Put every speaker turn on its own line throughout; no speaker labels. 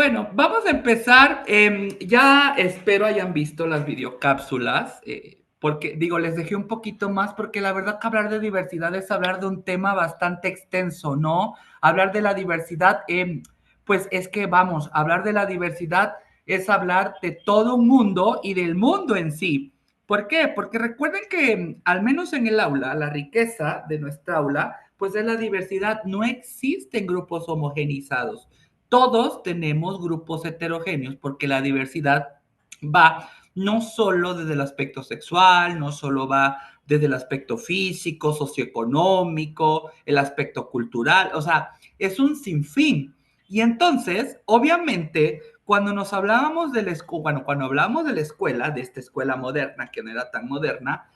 Bueno, vamos a empezar. Ya espero hayan visto las videocápsulas, porque digo, les dejé un poquito más, porque la verdad que hablar de diversidad es hablar de un tema bastante extenso, ¿no? Hablar de la diversidad, pues es que vamos, hablar de la diversidad es hablar de todo un mundo y del mundo en sí. ¿Por qué? Porque recuerden que al menos en el aula, la riqueza de nuestra aula, pues es la diversidad. No existen grupos homogenizados. Todos tenemos grupos heterogéneos porque la diversidad va no solo desde el aspecto sexual, no solo va desde el aspecto físico, socioeconómico, el aspecto cultural, o sea, es un sinfín. Y entonces, obviamente, cuando nos hablábamos de la escuela, bueno, cuando hablamos de la escuela, de esta escuela moderna, que no era tan moderna,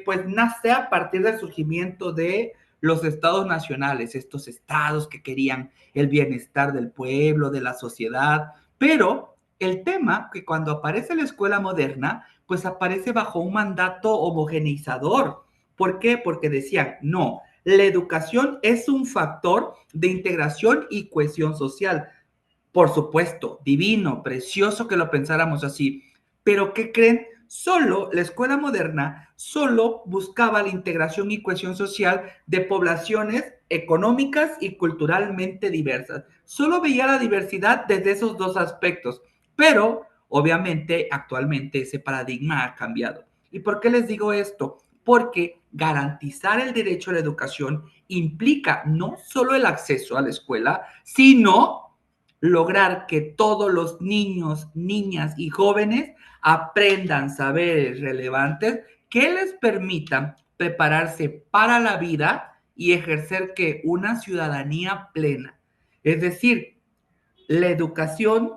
pues nace a partir del surgimiento de los estados nacionales, estos estados que querían el bienestar del pueblo, de la sociedad, pero el tema que cuando aparece la escuela moderna, pues aparece bajo un mandato homogeneizador. ¿Por qué? Porque decían, no, la educación es un factor de integración y cohesión social. Por supuesto, divino, precioso que lo pensáramos así, pero ¿qué creen? Solo la escuela moderna solo buscaba la integración y cohesión social de poblaciones económicas y culturalmente diversas. Solo veía la diversidad desde esos dos aspectos, pero obviamente actualmente ese paradigma ha cambiado. ¿Y por qué les digo esto? Porque garantizar el derecho a la educación implica no solo el acceso a la escuela, sino lograr que todos los niños, niñas y jóvenes aprendan saberes relevantes que les permitan prepararse para la vida y ejercer que una ciudadanía plena. Es decir, la educación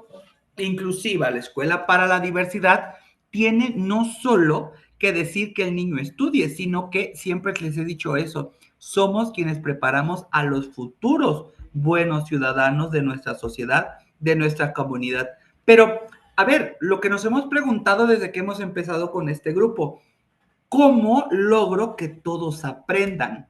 inclusiva, la escuela para la diversidad, tiene no solo que decir que el niño estudie, sino que siempre les he dicho eso, somos quienes preparamos a los futuros buenos ciudadanos de nuestra sociedad, de nuestra comunidad. Pero, a ver, lo que nos hemos preguntado desde que hemos empezado con este grupo, ¿cómo logro que todos aprendan?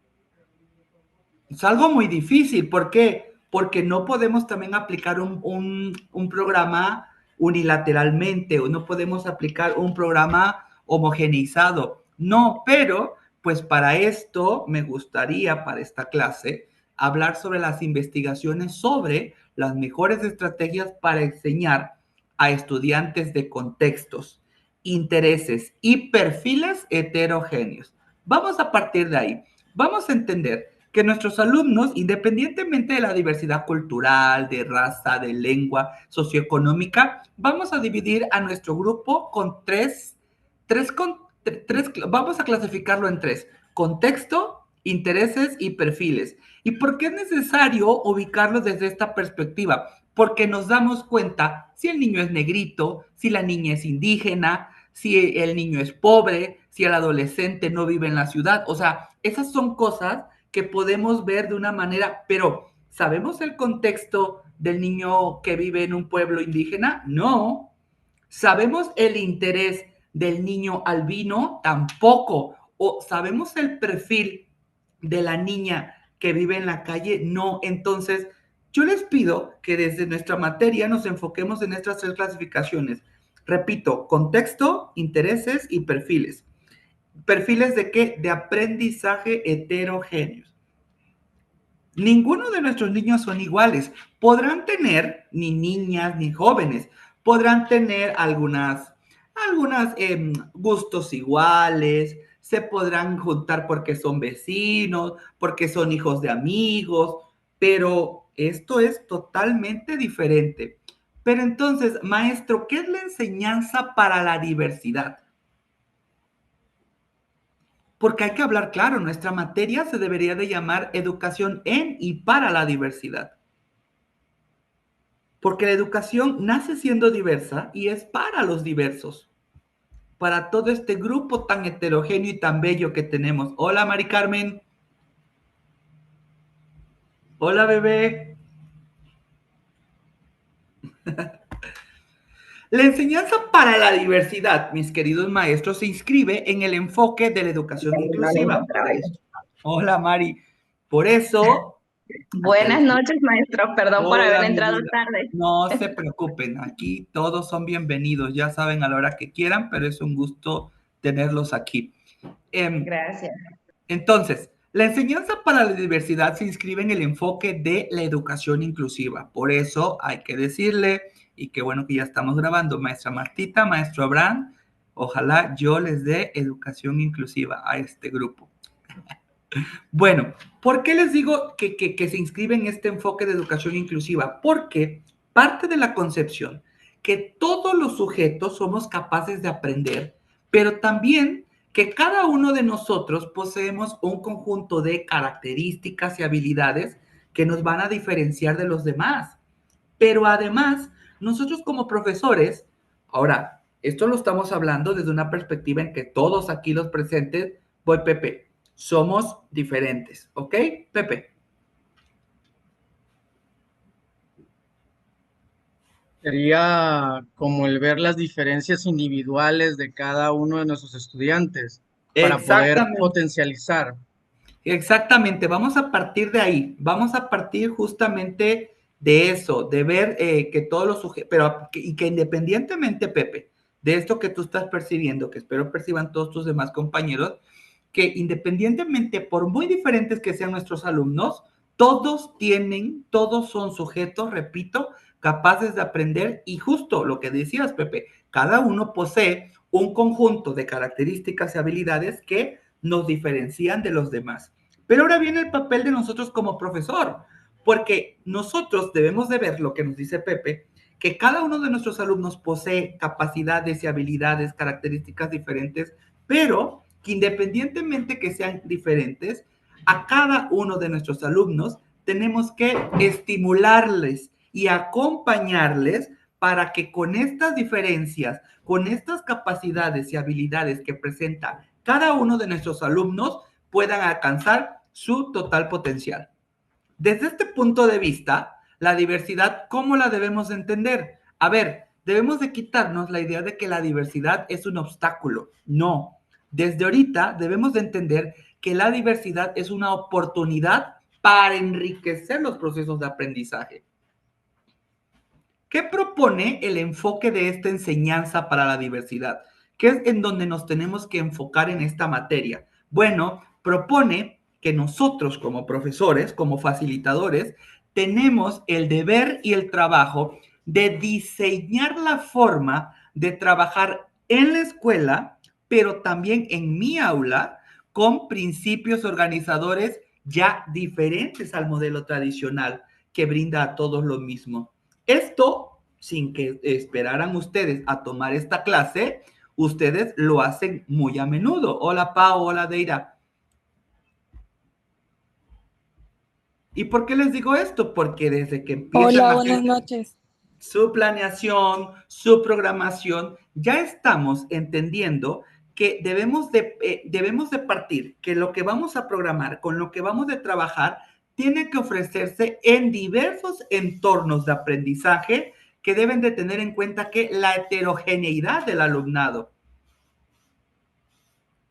Es algo muy difícil. ¿Por qué? Porque no podemos también aplicar un programa unilateralmente o no podemos aplicar un programa homogeneizado. No, pero pues para esto me gustaría, para esta clase, hablar sobre las investigaciones sobre las mejores estrategias para enseñar a estudiantes de contextos, intereses y perfiles heterogéneos. Vamos a partir de ahí. Vamos a entender que nuestros alumnos, independientemente de la diversidad cultural, de raza, de lengua, socioeconómica, vamos a dividir a nuestro grupo con vamos a clasificarlo en tres: contexto, intereses y perfiles. ¿Y por qué es necesario ubicarlos desde esta perspectiva? Porque nos damos cuenta si el niño es negrito, si la niña es indígena, si el niño es pobre, si el adolescente no vive en la ciudad. O sea, esas son cosas que podemos ver de una manera, pero ¿sabemos el contexto del niño que vive en un pueblo indígena? No. ¿Sabemos el interés del niño albino? Tampoco. ¿O sabemos el perfil de la niña que vive en la calle? No. Entonces, yo les pido que desde nuestra materia nos enfoquemos en estas tres clasificaciones. Repito, contexto, intereses y perfiles. ¿Perfiles de qué? De aprendizaje heterogéneos. Ninguno de nuestros niños son iguales. Podrán tener ni niñas ni jóvenes, podrán tener algunas gustos iguales, se podrán juntar porque son vecinos, porque son hijos de amigos, pero esto es totalmente diferente. Pero entonces, maestro, ¿qué es la enseñanza para la diversidad? Porque hay que hablar claro, nuestra materia se debería de llamar educación en y para la diversidad. Porque la educación nace siendo diversa y es para los diversos, para todo este grupo tan heterogéneo y tan bello que tenemos. Hola, Mari Carmen. Hola, bebé. La enseñanza para la diversidad, mis queridos maestros, se inscribe en el enfoque de la educación inclusiva. Hola, Mari. Por eso Hasta
Buenas
les...
noches, maestro. Perdón por haber
Hola, mi
entrado
vida.
tarde.
No se preocupen, aquí todos son bienvenidos, ya saben a la hora que quieran, pero es un gusto tenerlos aquí. Em,
Gracias.
Entonces, la enseñanza para la diversidad se inscribe en el enfoque de la educación inclusiva. Por eso hay que decirle, y qué bueno que ya estamos grabando, maestra Martita, maestro Abraham, ojalá yo les dé educación inclusiva a este grupo. Bueno, ¿por qué les digo que se inscribe en este enfoque de educación inclusiva? Porque parte de la concepción que todos los sujetos somos capaces de aprender, pero también que cada uno de nosotros poseemos un conjunto de características y habilidades que nos van a diferenciar de los demás. Pero además, nosotros como profesores, ahora, esto lo estamos hablando desde una perspectiva en que todos aquí los presentes, voy Pepe, somos diferentes, ¿ok? Pepe.
Sería como el ver las diferencias individuales de cada uno de nuestros estudiantes para poder
Exactamente.
potencializar.
Exactamente, vamos a partir de ahí, vamos a partir justamente de eso, de ver que todos los sujetos, y que independientemente, Pepe, de esto que tú estás percibiendo, que espero perciban todos tus demás compañeros, que independientemente, por muy diferentes que sean nuestros alumnos, todos son sujetos, repito, capaces de aprender y justo lo que decías, Pepe, cada uno posee un conjunto de características y habilidades que nos diferencian de los demás. Pero ahora viene el papel de nosotros como profesor, porque nosotros debemos de ver lo que nos dice Pepe, que cada uno de nuestros alumnos posee capacidades y habilidades, características diferentes, pero que independientemente que sean diferentes, a cada uno de nuestros alumnos tenemos que estimularles y acompañarles para que con estas diferencias, con estas capacidades y habilidades que presenta cada uno de nuestros alumnos, puedan alcanzar su total potencial. Desde este punto de vista, la diversidad, ¿cómo la debemos entender? A ver, debemos de quitarnos la idea de que la diversidad es un obstáculo. No. Desde ahorita debemos de entender que la diversidad es una oportunidad para enriquecer los procesos de aprendizaje. ¿Qué propone el enfoque de esta enseñanza para la diversidad? ¿Qué es en donde nos tenemos que enfocar en esta materia? Bueno, propone que nosotros como profesores, como facilitadores, tenemos el deber y el trabajo de diseñar la forma de trabajar en la escuela, pero también en mi aula, con principios organizadores ya diferentes al modelo tradicional que brinda a todos lo mismo. Esto, sin que esperaran ustedes a tomar esta clase, ustedes lo hacen muy a menudo. Hola Pau, hola Deira. ¿Y por qué les digo esto? Porque desde que empiezan
Hola,
a
buenas
hacer
noches.
su planeación, su programación, ya estamos entendiendo que debemos de partir, que lo que vamos a programar, con lo que vamos a trabajar, tiene que ofrecerse en diversos entornos de aprendizaje que deben de tener en cuenta que la heterogeneidad del alumnado.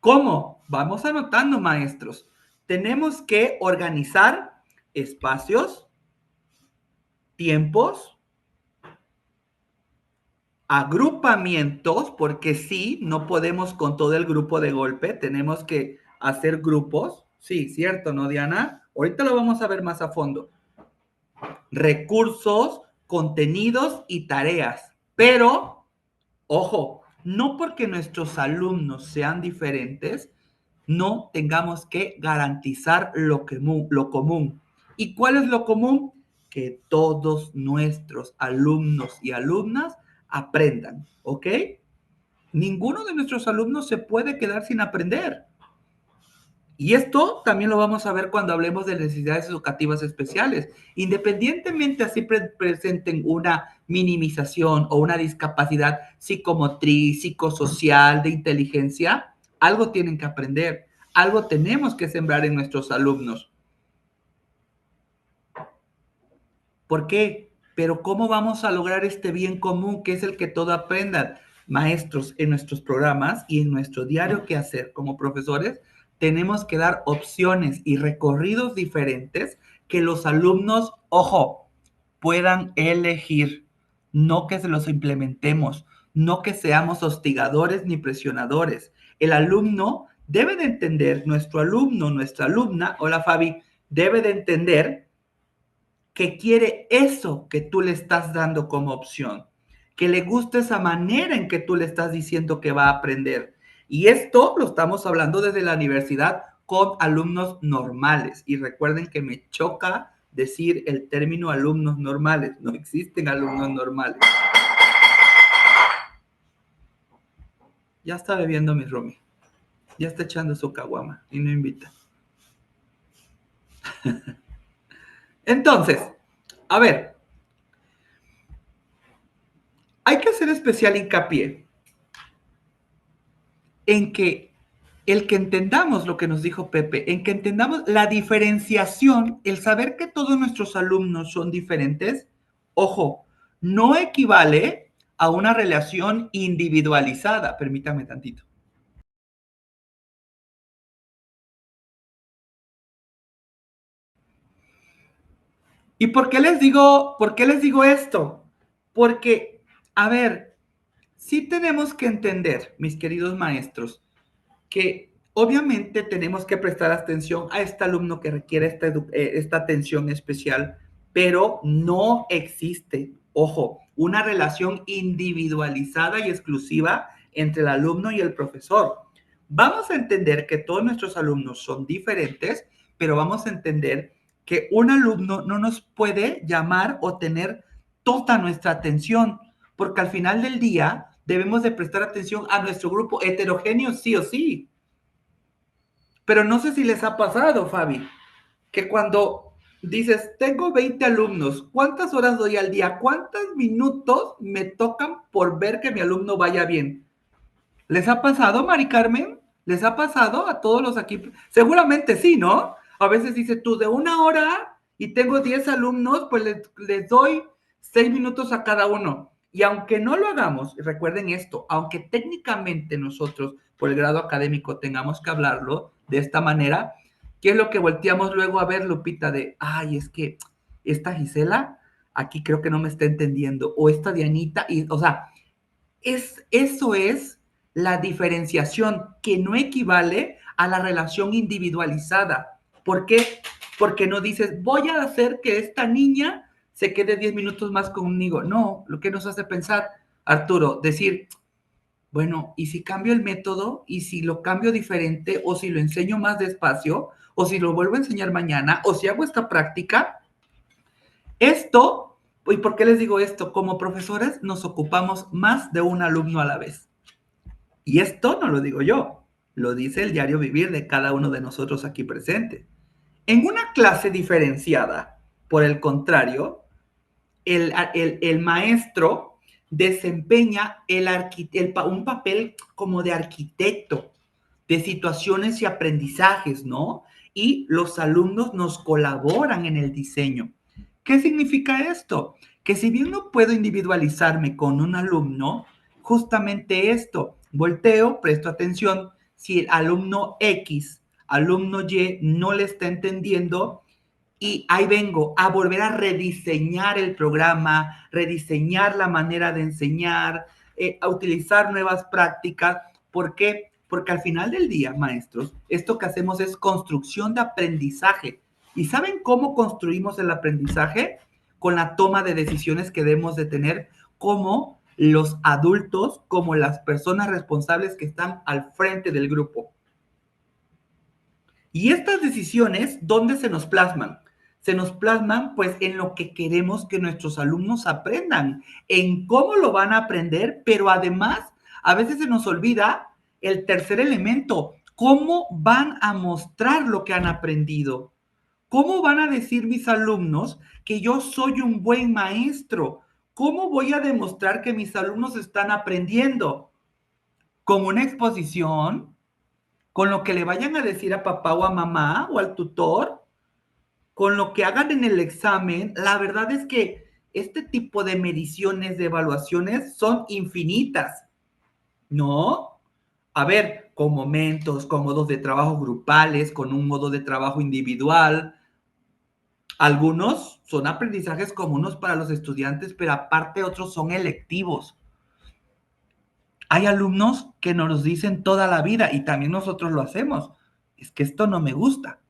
¿Cómo? Vamos anotando, maestros. Tenemos que organizar espacios, tiempos, agrupamientos, porque sí, no podemos con todo el grupo de golpe, tenemos que hacer grupos. Sí, cierto, ¿no, Diana? Ahorita lo vamos a ver más a fondo. Recursos, contenidos y tareas. Pero, ojo, no porque nuestros alumnos sean diferentes, no tengamos que garantizar lo común. ¿Y cuál es lo común? Que todos nuestros alumnos y alumnas aprendan, ¿ok? Ninguno de nuestros alumnos se puede quedar sin aprender. Y esto también lo vamos a ver cuando hablemos de necesidades educativas especiales. Independientemente así presenten una minimización o una discapacidad psicomotriz, psicosocial, de inteligencia, algo tienen que aprender, algo tenemos que sembrar en nuestros alumnos. ¿Por qué? Pero ¿cómo vamos a lograr este bien común que es el que todo aprendan? Maestros, en nuestros programas y en nuestro diario que hacer como profesores, tenemos que dar opciones y recorridos diferentes que los alumnos, ojo, puedan elegir, no que se los implementemos, no que seamos hostigadores ni presionadores. El alumno debe de entender, nuestro alumno, nuestra alumna, hola Fabi, debe de entender que quiere eso que tú le estás dando como opción, que le gusta esa manera en que tú le estás diciendo que va a aprender. Y esto lo estamos hablando desde la universidad con alumnos normales. Y recuerden que me choca decir el término alumnos normales. No existen alumnos normales. Ya está bebiendo mi Romy. Ya está echando su caguama y no invita. Entonces, a ver, hay que hacer especial hincapié en que el que entendamos lo que nos dijo Pepe, en que entendamos la diferenciación, el saber que todos nuestros alumnos son diferentes, ojo, no equivale a una relación individualizada. Permítame tantito. ¿Y por qué les digo esto? Porque, a ver, sí tenemos que entender, mis queridos maestros, que obviamente tenemos que prestar atención a este alumno que requiere esta atención especial, pero no existe, ojo, una relación individualizada y exclusiva entre el alumno y el profesor. Vamos a entender que todos nuestros alumnos son diferentes, pero vamos a entender que un alumno no nos puede llamar o tener toda nuestra atención, porque al final del día debemos de prestar atención a nuestro grupo heterogéneo sí o sí. Pero no sé si les ha pasado, Fabi, que cuando dices, tengo 20 alumnos, ¿cuántas horas doy al día? ¿Cuántos minutos me tocan por ver que mi alumno vaya bien? ¿Les ha pasado, Mari Carmen? ¿Les ha pasado a todos los aquí? Seguramente sí, ¿no? A veces dice tú, de 1 hora y tengo 10 alumnos, pues les doy 6 minutos a cada uno. Y aunque no lo hagamos, recuerden esto, aunque técnicamente nosotros por el grado académico tengamos que hablarlo de esta manera, ¿qué es lo que volteamos luego a ver, Lupita? De, ay, es que esta Gisela aquí creo que no me está entendiendo, o esta Dianita, y, o sea, eso es la diferenciación que no equivale a la relación individualizada. ¿Por qué? Porque no dices, voy a hacer que esta niña se quede 10 minutos más conmigo. No, lo que nos hace pensar, Arturo, decir, bueno, ¿y si cambio el método? ¿Y si lo cambio diferente? ¿O si lo enseño más despacio? ¿O si lo vuelvo a enseñar mañana? ¿O si hago esta práctica? Esto, ¿y por qué les digo esto? Como profesores nos ocupamos más de un alumno a la vez. Y esto no lo digo yo, lo dice el diario vivir de cada uno de nosotros aquí presente. En una clase diferenciada, por el contrario, el maestro desempeña un papel como de arquitecto de situaciones y aprendizajes, ¿no? Y los alumnos nos colaboran en el diseño. ¿Qué significa esto? Que si bien no puedo individualizarme con un alumno, justamente esto, volteo, presto atención, si el alumno X, alumno Y no le está entendiendo, y ahí vengo a volver a rediseñar el programa, rediseñar la manera de enseñar, a utilizar nuevas prácticas. ¿Por qué? Porque al final del día, maestros, esto que hacemos es construcción de aprendizaje. ¿Y saben cómo construimos el aprendizaje? Con la toma de decisiones que debemos de tener como los adultos, como las personas responsables que están al frente del grupo. Y estas decisiones, ¿dónde se nos plasman? Se nos plasman pues en lo que queremos que nuestros alumnos aprendan, en cómo lo van a aprender, pero además a veces se nos olvida el tercer elemento, cómo van a mostrar lo que han aprendido. ¿Cómo van a decir mis alumnos que yo soy un buen maestro? ¿Cómo voy a demostrar que mis alumnos están aprendiendo? ¿Con una exposición? ¿Con lo que le vayan a decir a papá o a mamá o al tutor? ¿Con lo que hagan en el examen? La verdad es que este tipo de mediciones, de evaluaciones son infinitas, ¿no? A ver, con momentos, con modos de trabajo grupales, con un modo de trabajo individual, Algunos son aprendizajes comunes para los estudiantes, pero aparte otros son electivos. Hay alumnos que nos los dicen toda la vida y también nosotros lo hacemos. Es que esto no me gusta.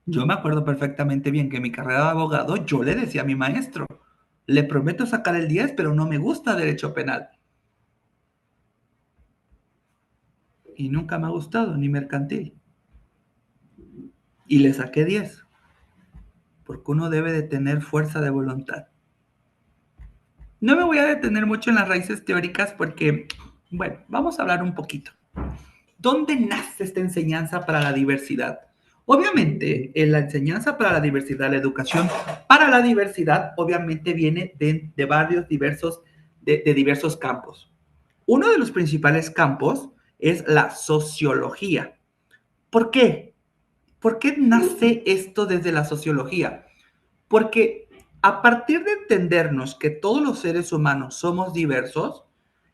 Yo me acuerdo perfectamente bien que en mi carrera de abogado yo le decía a mi maestro, le prometo sacar el 10, pero no me gusta derecho penal. Y nunca me ha gustado, ni mercantil. Y le saqué 10, porque uno debe de tener fuerza de voluntad. No me voy a detener mucho en las raíces teóricas porque, bueno, vamos a hablar un poquito. ¿Dónde nace esta enseñanza para la diversidad? Obviamente, en la enseñanza para la diversidad, la educación para la diversidad, obviamente viene de varios diversos campos. Uno de los principales campos es la sociología. ¿Por qué? ¿Por qué nace esto desde la sociología? Porque a partir de entendernos que todos los seres humanos somos diversos,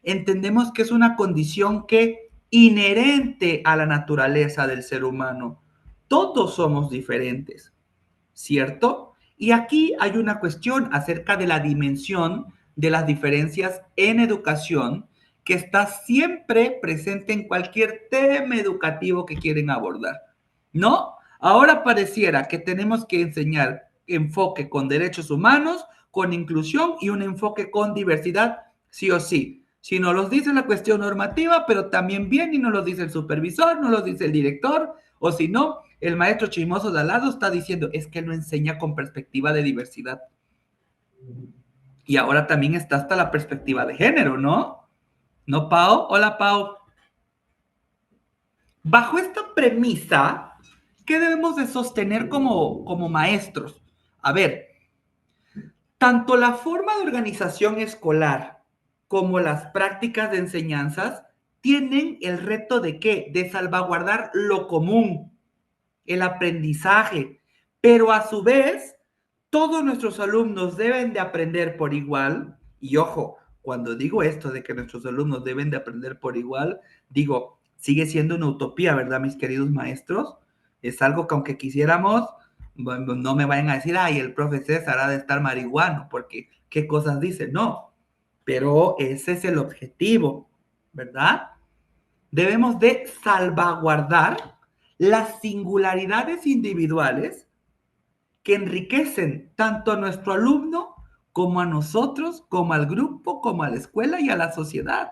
entendemos que es una condición que inherente a la naturaleza del ser humano. Todos somos diferentes, ¿cierto? Y aquí hay una cuestión acerca de la dimensión de las diferencias en educación que está siempre presente en cualquier tema educativo que quieren abordar, ¿no? Ahora pareciera que tenemos que enseñar enfoque con derechos humanos, con inclusión y un enfoque con diversidad, sí o sí. Si nos los dice la cuestión normativa, pero también bien y nos lo dice el supervisor, nos lo dice el director, o si no, el maestro chismoso de al lado está diciendo, es que no enseña con perspectiva de diversidad. Y ahora también está hasta la perspectiva de género, ¿no? ¿No, Pau? Hola, Pau. Bajo esta premisa, ¿qué debemos de sostener como maestros? A ver, tanto la forma de organización escolar como las prácticas de enseñanzas tienen el reto de ¿qué? De salvaguardar lo común, el aprendizaje, pero a su vez, todos nuestros alumnos deben de aprender por igual. Y ojo, cuando digo esto de que nuestros alumnos deben de aprender por igual, digo, sigue siendo una utopía, ¿verdad, mis queridos maestros? Es algo que aunque quisiéramos, bueno, no me vayan a decir, ay, el profe César ha de estar marihuano, porque qué cosas dice. No, pero ese es el objetivo, ¿verdad? Debemos de salvaguardar las singularidades individuales que enriquecen tanto a nuestro alumno como a nosotros, como al grupo, como a la escuela y a la sociedad.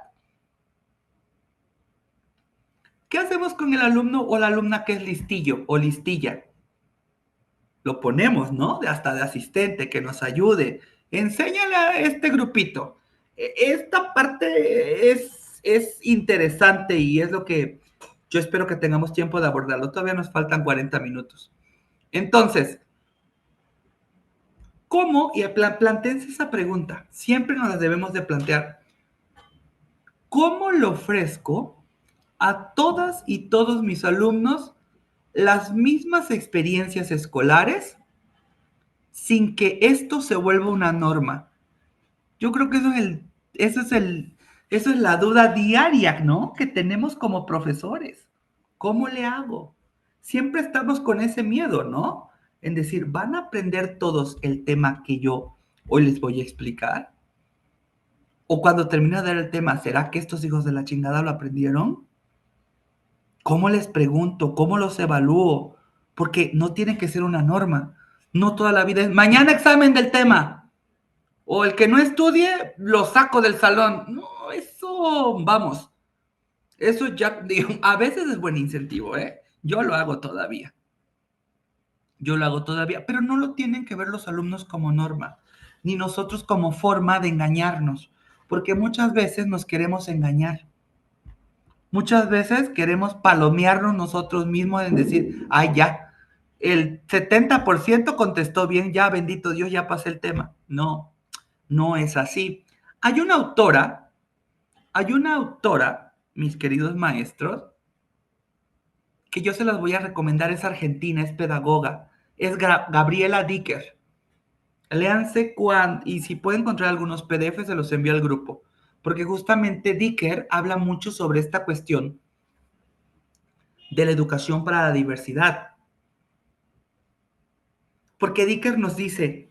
¿Qué hacemos con el alumno o la alumna que es listillo o listilla? Lo ponemos, ¿no? Hasta de asistente, que nos ayude. Enséñale a este grupito. Esta parte es interesante y es lo que yo espero que tengamos tiempo de abordarlo. Todavía nos faltan 40 minutos. Entonces, ¿cómo? Y planteense esa pregunta. Siempre nos la debemos de plantear. ¿Cómo le ofrezco a todas y todos mis alumnos las mismas experiencias escolares sin que esto se vuelva una norma? Yo creo que eso es la duda diaria, ¿no? Que tenemos como profesores. ¿Cómo le hago? Siempre estamos con ese miedo, ¿no? En decir, ¿van a aprender todos el tema que yo hoy les voy a explicar? O cuando termine de dar el tema, ¿será que estos hijos de la chingada lo aprendieron? ¿Cómo les pregunto? ¿Cómo los evalúo? Porque no tiene que ser una norma. No toda la vida es, mañana examen del tema. O el que no estudie, lo saco del salón. No, eso, vamos. Eso ya, digo, a veces es buen incentivo, ¿eh? Yo lo hago todavía. Yo lo hago todavía, pero no lo tienen que ver los alumnos como norma, ni nosotros como forma de engañarnos, porque muchas veces nos queremos engañar. Muchas veces queremos palomearnos nosotros mismos en decir, ay, ya, el 70% contestó bien, ya, bendito Dios, ya pasé el tema. No, no es así. Hay una autora, hay una autora, mis queridos maestros, que yo se las voy a recomendar, es argentina, es pedagoga, es Gabriela Dicker. Léanse y si pueden encontrar algunos PDF, se los envío al grupo, porque justamente Dicker habla mucho sobre esta cuestión de la educación para la diversidad. Porque Dicker nos dice,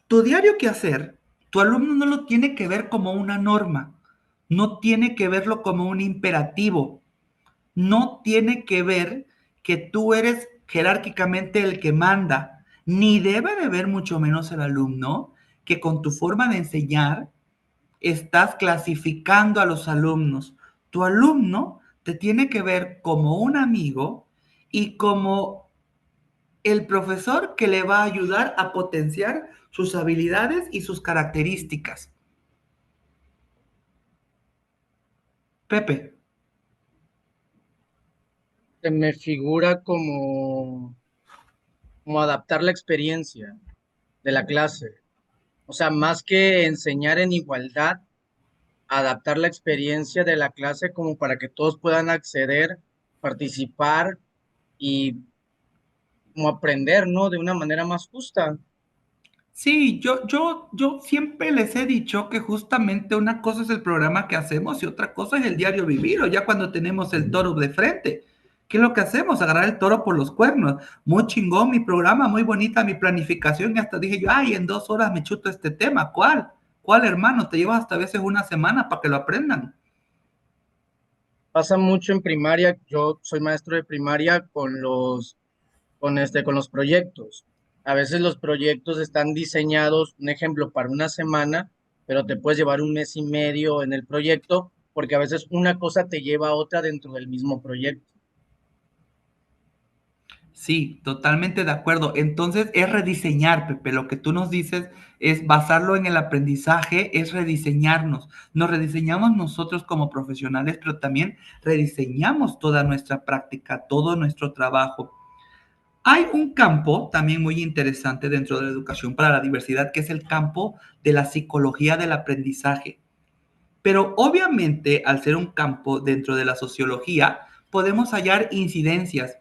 tu diario quehacer, tu alumno no lo tiene que ver como una norma, no tiene que verlo como un imperativo, no tiene que ver que tú eres jerárquicamente el que manda, ni debe de ver mucho menos el alumno que con tu forma de enseñar estás clasificando a los alumnos. Tu alumno te tiene que ver como un amigo y como el profesor que le va a ayudar a potenciar sus habilidades y sus características. Pepe.
Se me figura como adaptar la experiencia de la clase. O sea, más que enseñar en igualdad, adaptar la experiencia de la clase como para que todos puedan acceder, participar y como aprender, ¿no? De una manera más justa.
Sí, yo siempre les he dicho que justamente una cosa es el programa que hacemos y otra cosa es el diario vivir, o ya cuando tenemos el toro de frente. ¿Qué es lo que hacemos? Agarrar el toro por los cuernos. Muy chingón mi programa, muy bonita mi planificación. Y hasta dije yo, ay, en 2 horas me chuto este tema. ¿Cuál? ¿Cuál, hermano? Te llevas hasta a veces una semana para que lo aprendan.
Pasa mucho en primaria, yo soy maestro de primaria con los proyectos. A veces los proyectos están diseñados, un ejemplo, para una semana, pero te puedes llevar un mes y medio en el proyecto, porque a veces una cosa te lleva a otra dentro del mismo proyecto.
Sí, totalmente de acuerdo. Entonces es rediseñar, Pepe. Lo que tú nos dices es basarlo en el aprendizaje, es rediseñarnos. Nos rediseñamos nosotros como profesionales, pero también rediseñamos toda nuestra práctica, todo nuestro trabajo. Hay un campo también muy interesante dentro de la educación para la diversidad, que es el campo de la psicología del aprendizaje. Pero obviamente, al ser un campo dentro de la sociología, podemos hallar incidencias.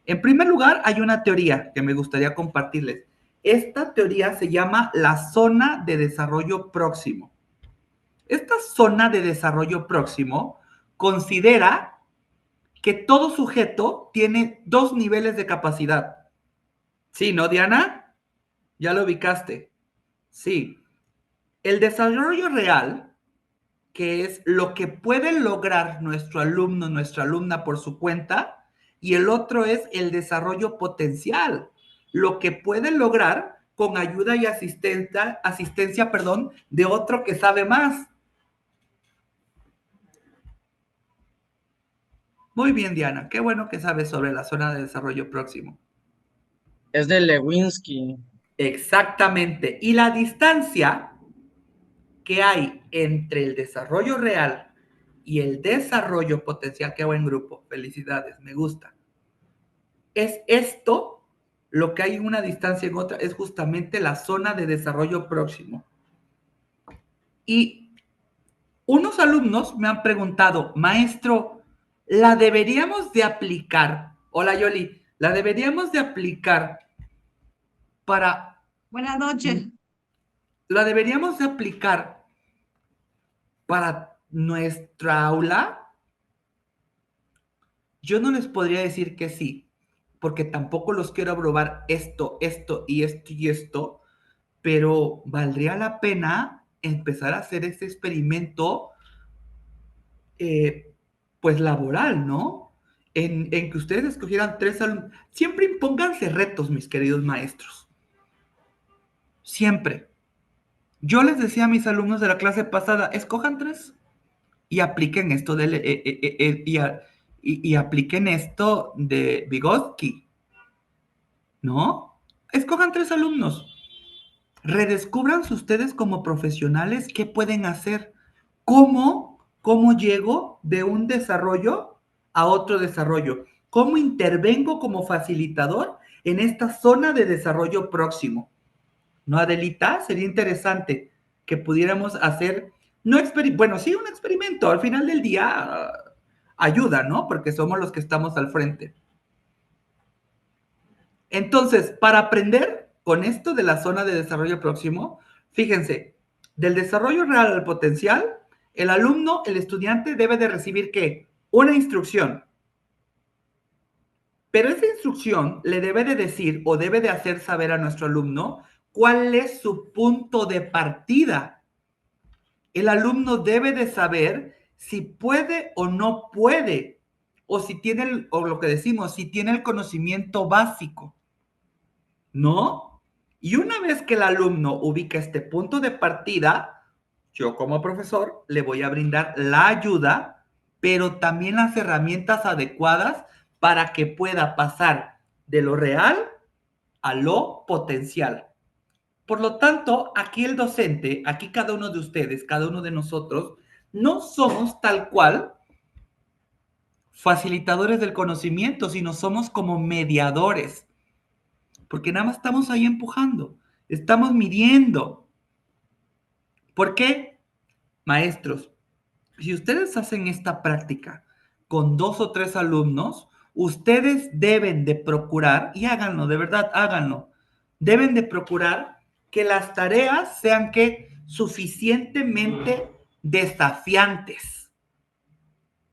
En primer lugar, hay una teoría que me gustaría compartirles. Esta teoría se llama la zona de desarrollo próximo. Esta zona de desarrollo próximo considera que todo sujeto tiene 2 niveles de capacidad. ¿Sí, no, Diana? Ya lo ubicaste. Sí. El desarrollo real, que es lo que puede lograr nuestro alumno, nuestra alumna por su cuenta, y el otro es el desarrollo potencial, lo que puede lograr con ayuda y asistencia, perdón, de otro que sabe más. Muy bien, Diana, qué bueno que sabes sobre la zona de desarrollo próximo.
Es de Lewinsky.
Exactamente. Y la distancia que hay entre el desarrollo real y el desarrollo potencial, qué buen grupo, felicidades, me gusta. Es esto, lo que hay en una distancia en otra, es justamente la zona de desarrollo próximo. Y unos alumnos me han preguntado, maestro, ¿la deberíamos de aplicar? Hola Yoli, ¿la deberíamos de aplicar para...
Buenas noches.
¿La deberíamos de aplicar para nuestra aula? Yo no les podría decir que sí, porque tampoco los quiero aprobar esto, esto y esto y esto, pero valdría la pena empezar a hacer este experimento, eh, pues laboral, ¿no? En que ustedes escogieran 3 alumnos. Siempre impónganse retos, mis queridos maestros. Siempre. Yo les decía a mis alumnos de la clase pasada, escojan 3 y apliquen esto y apliquen esto de Vygotsky, ¿no? Escojan 3 alumnos. Redescúbranse ustedes como profesionales qué pueden hacer, cómo llego de un desarrollo a otro desarrollo, cómo intervengo como facilitador en esta zona de desarrollo próximo. ¿No, Adelita? Sería interesante que pudiéramos hacer, no bueno, sí, un experimento. Al final del día ayuda, ¿no? Porque somos los que estamos al frente. Entonces, para aprender con esto de la zona de desarrollo próximo, fíjense, del desarrollo real al potencial, el alumno, el estudiante debe de recibir ¿qué? Una instrucción. Pero esa instrucción le debe de decir o debe de hacer saber a nuestro alumno cuál es su punto de partida. El alumno debe de saber si puede o no puede, o si tiene, o lo que decimos, si tiene el conocimiento básico, ¿no? Y una vez que el alumno ubica este punto de partida, yo como profesor le voy a brindar la ayuda, pero también las herramientas adecuadas para que pueda pasar de lo real a lo potencial. Por lo tanto, aquí el docente, aquí cada uno de ustedes, cada uno de nosotros, no somos tal cual facilitadores del conocimiento, sino somos como mediadores, porque nada más estamos ahí empujando, estamos midiendo. ¿Por qué? Maestros, si ustedes hacen esta práctica con 2 o 3 alumnos, ustedes deben de procurar, y háganlo, de verdad, háganlo, deben de procurar que las tareas sean que suficientemente desafiantes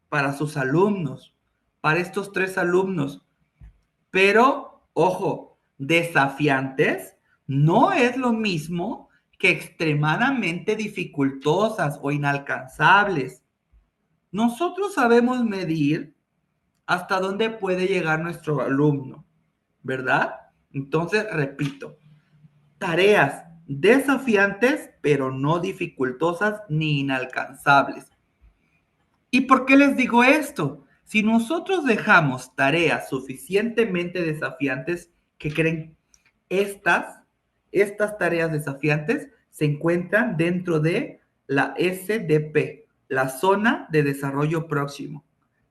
para sus alumnos, para estos 3 alumnos. Pero, ojo, desafiantes no es lo mismo que extremadamente dificultosas o inalcanzables. Nosotros sabemos medir hasta dónde puede llegar nuestro alumno, ¿verdad? Entonces, repito, tareas desafiantes, pero no dificultosas ni inalcanzables. ¿Y por qué les digo esto? Si nosotros dejamos tareas suficientemente desafiantes, ¿qué creen? Estas tareas desafiantes se encuentran dentro de la SDP, la zona de desarrollo próximo.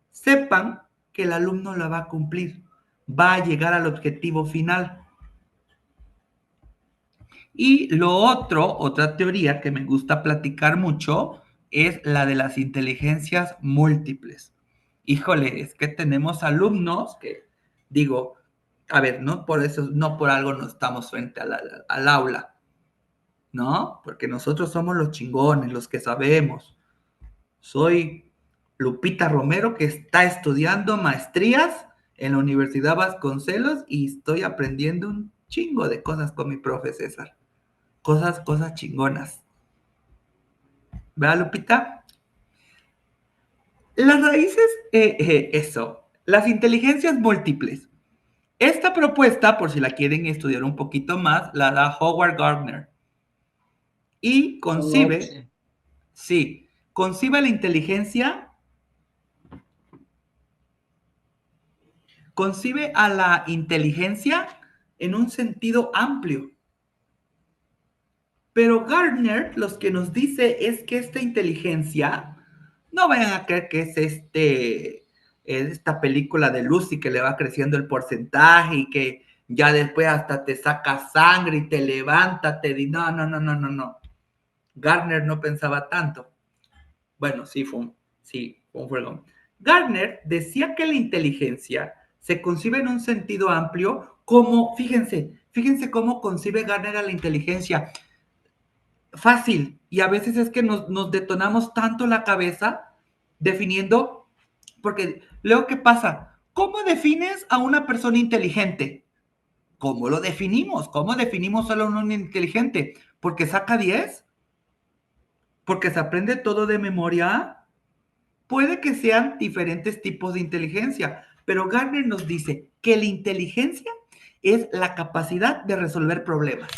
Sepan que el alumno la va a cumplir, va a llegar al objetivo final. Y lo otro, otra teoría que me gusta platicar mucho, es la de las inteligencias múltiples. Híjole, es que tenemos alumnos que, digo, a ver, no por eso, no por algo no estamos frente al aula, ¿no? Porque nosotros somos los chingones, los que sabemos. Soy Lupita Romero, que está estudiando maestrías en la Universidad Vasconcelos y estoy aprendiendo un chingo de cosas con mi profe César. Cosas chingonas. ¿Verdad, Lupita? Las raíces, eso, las inteligencias múltiples. Esta propuesta, por si la quieren estudiar un poquito más, la da Howard Gardner. Y concibe, sí, concibe la inteligencia, concibe a la inteligencia en un sentido amplio. Pero Gardner lo que nos dice es que esta inteligencia, no vayan a creer que es esta película de Lucy que le va creciendo el porcentaje y que ya después hasta te saca sangre y te levanta, te dice, no, no, no, no, no, no. Gardner no pensaba tanto. Bueno, sí, fue un fregón. Gardner decía que la inteligencia se concibe en un sentido amplio como, fíjense cómo concibe Gardner a la inteligencia fácil, y a veces es que nos detonamos tanto la cabeza definiendo, porque luego, ¿qué pasa? ¿Cómo defines a una persona inteligente? ¿Cómo lo definimos? ¿Cómo definimos solo a un inteligente? ¿Porque saca 10? ¿Porque se aprende todo de memoria? Puede que sean diferentes tipos de inteligencia, pero Gardner nos dice que la inteligencia es la capacidad de resolver problemas.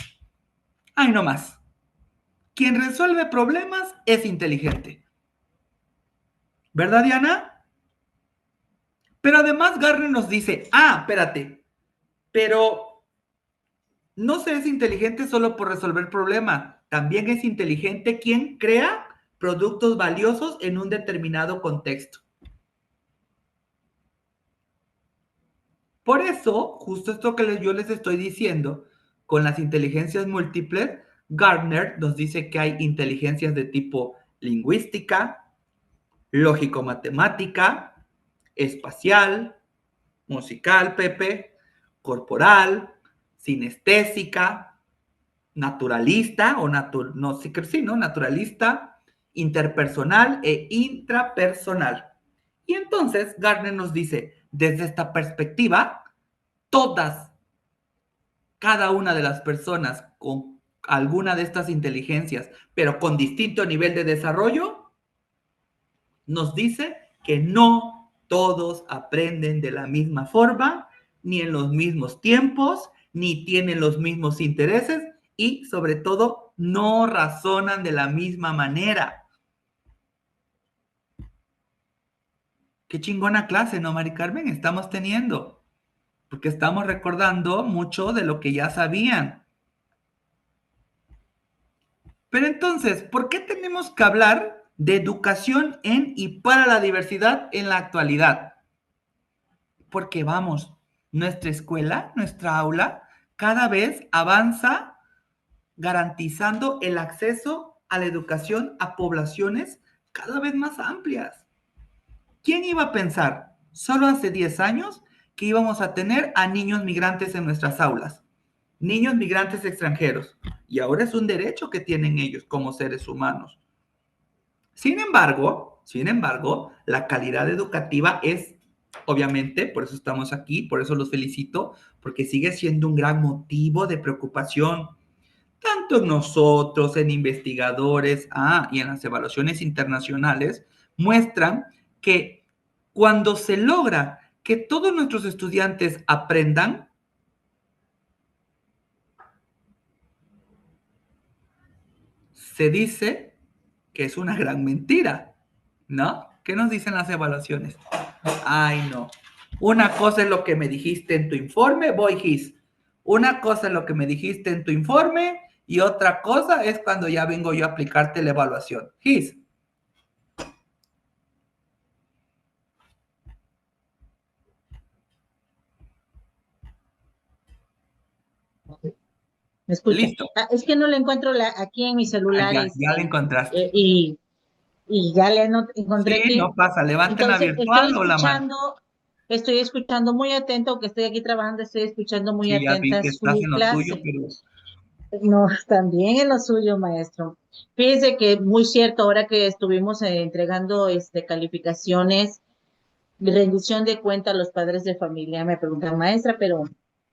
Ay, no más. Quien resuelve problemas es inteligente. ¿Verdad, Diana? Pero además Gardner nos dice, espérate, pero no se es inteligente solo por resolver problemas, también es inteligente quien crea productos valiosos en un determinado contexto. Por eso, justo esto que yo les estoy diciendo, con las inteligencias múltiples, Gardner nos dice que hay inteligencias de tipo lingüística, lógico-matemática, espacial, musical, Pepe, corporal, sinestésica, naturalista, o naturalista, interpersonal e intrapersonal. Y entonces Gardner nos dice, desde esta perspectiva, todas, cada una de las personas con alguna de estas inteligencias, pero con distinto nivel de desarrollo, nos dice que no todos aprenden de la misma forma, ni en los mismos tiempos, ni tienen los mismos intereses y sobre todo no razonan de la misma manera. Qué chingona clase, ¿no, Mari Carmen? Estamos teniendo, porque estamos recordando mucho de lo que ya sabían. Pero entonces, ¿por qué tenemos que hablar de educación en y para la diversidad en la actualidad? Porque vamos, nuestra escuela, nuestra aula, cada vez avanza garantizando el acceso a la educación a poblaciones cada vez más amplias. ¿Quién iba a pensar solo hace 10 años que íbamos a tener a niños migrantes en nuestras aulas? Niños migrantes extranjeros. Y ahora es un derecho que tienen ellos como seres humanos. Sin embargo, la calidad educativa es, obviamente, por eso estamos aquí, por eso los felicito, porque sigue siendo un gran motivo de preocupación, tanto en nosotros, en investigadores, y en las evaluaciones internacionales, muestran que cuando se logra que todos nuestros estudiantes aprendan, se dice que es una gran mentira, ¿no? ¿Qué nos dicen las evaluaciones? Ay, no. Una cosa es lo que me dijiste en tu informe, voy Gis. Una cosa es lo que me dijiste en tu informe y otra cosa es cuando ya vengo yo a aplicarte la evaluación. Gis.
¿Me escucha?
Listo.
Es que no le encuentro aquí en mi celular,
Ya la encontraste.
y ya le encontré
Sí,
aquí.
no pasa. Levanten la
Entonces,
virtual o la mano.
estoy escuchando muy atento, que estoy aquí trabajando, estoy escuchando muy
Sí, ya vi
atenta
que estás
su
en lo tuyo,
clase.
pero
No, también en lo suyo, maestro. Fíjese que muy cierto, ahora que estuvimos entregando calificaciones, rendición de cuenta a los padres de familia, me preguntan, maestra, pero,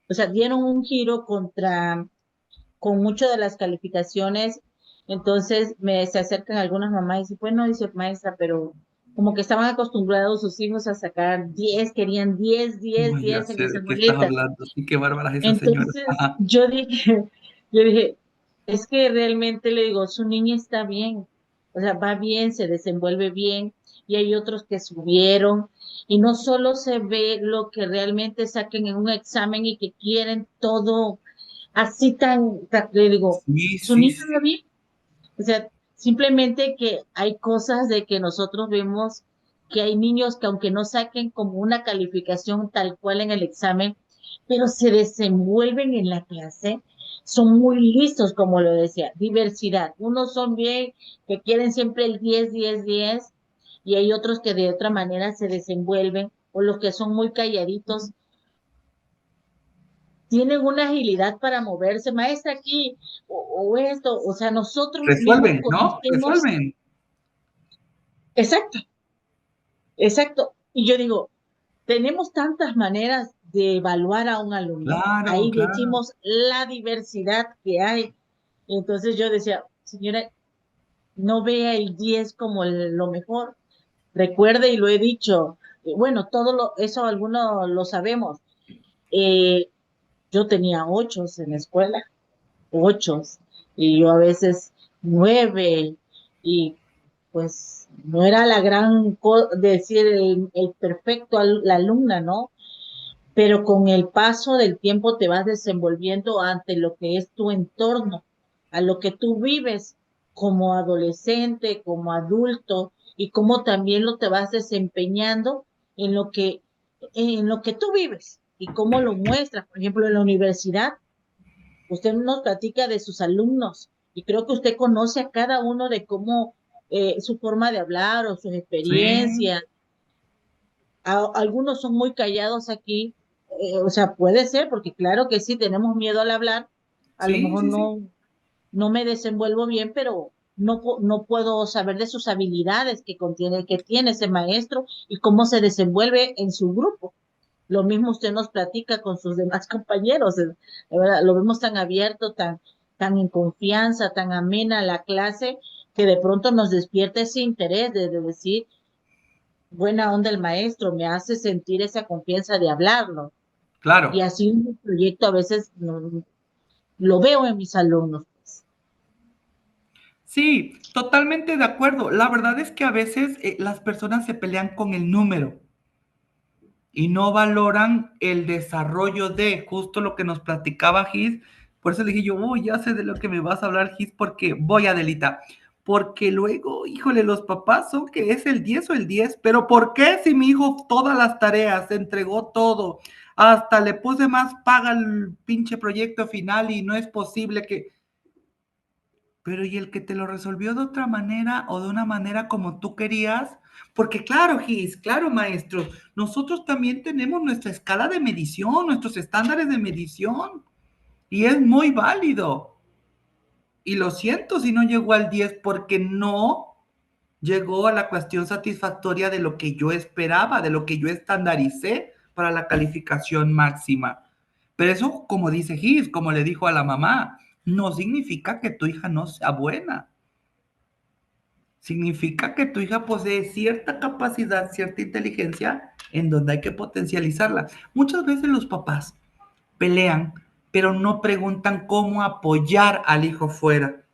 o sea, dieron un giro con muchas de las calificaciones. Entonces se acercan algunas mamás y dicen, bueno, dice maestra, pero como que estaban acostumbrados sus hijos a sacar 10, querían 10, 10,
no, ya
10 en
sé
esas
de qué estás
bolitas.
hablando. Sí, qué bárbara es esa señora.
Entonces
Ajá.
yo dije, es que realmente le digo, su niña está bien, o sea, va bien, se desenvuelve bien, y hay otros que subieron, y no solo se ve lo que realmente saquen en un examen y que quieren todo así le digo,
Sí,
su
sí,
niño
sí.
va bien. O sea, simplemente que hay cosas de que nosotros vemos que hay niños que aunque no saquen como una calificación tal cual en el examen, pero se desenvuelven en la clase, son muy listos, como lo decía, diversidad. Unos son bien, que quieren siempre el 10 10 10 y hay otros que de otra manera se desenvuelven, o los que son muy calladitos tienen una agilidad para moverse, maestra aquí, o esto, o sea, nosotros mismos
Resuelven, ¿no?
conocemos,
Resuelven.
exacto, exacto. Y yo digo, tenemos tantas maneras de evaluar a un alumno.
Claro,
Ahí
claro.
decimos la diversidad que hay. Entonces yo decía, señora, no vea el 10 como lo mejor. Recuerde, y lo he dicho, bueno, eso algunos lo sabemos. Eh, yo tenía 8 en la escuela 8 y yo a veces 9 y pues no era la decir el perfecto la alumna, ¿no? Pero con el paso del tiempo te vas desenvolviendo ante lo que es tu entorno, a lo que tú vives como adolescente, como adulto y cómo también lo te vas desempeñando en lo que en lo que tú vives y cómo lo muestras, por ejemplo, en la universidad usted nos platica de sus alumnos y creo que usted conoce a cada uno de cómo su forma de hablar o sus
Sí,
experiencias. Algunos son muy callados aquí, o sea, puede ser, porque claro que sí, tenemos miedo al hablar, a lo
sí,
mejor
sí, sí.
no me desenvuelvo bien, pero no puedo saber de sus habilidades que tiene ese maestro y cómo se desenvuelve en su grupo. Lo mismo usted nos platica con sus demás compañeros, ¿verdad? Lo vemos tan abierto, tan en confianza, tan amena la clase, que de pronto nos despierta ese interés de decir, buena onda el maestro, me hace sentir esa confianza de hablarlo. Y
Claro.
así un proyecto a veces lo veo en mis alumnos.
Sí, totalmente de acuerdo. La verdad es que a veces las personas se pelean con el número y no valoran el desarrollo de justo lo que nos platicaba Gis. Por eso le dije yo, uy, ya sé de lo que me vas a hablar, Gis, porque voy, Adelita. Porque luego, híjole, los papás son que es el 10 o el 10, pero ¿por qué si mi hijo todas las tareas, entregó todo, hasta le puse más paga el pinche proyecto final y no es posible que... Pero ¿y el que te lo resolvió de otra manera o de una manera como tú querías? Porque claro, Gis, claro, maestro, nosotros también tenemos nuestra escala de medición, nuestros estándares de medición, y es muy válido. Y lo siento si no llegó al 10 porque no llegó a la cuestión satisfactoria de lo que yo esperaba, de lo que yo estandaricé para la calificación máxima. Pero eso, como dice Gis, como le dijo a la mamá, no significa que tu hija no sea buena. Significa que tu hija posee cierta capacidad, cierta inteligencia en donde hay que potencializarla. Muchas veces los papás pelean, pero no preguntan cómo apoyar al hijo fuera,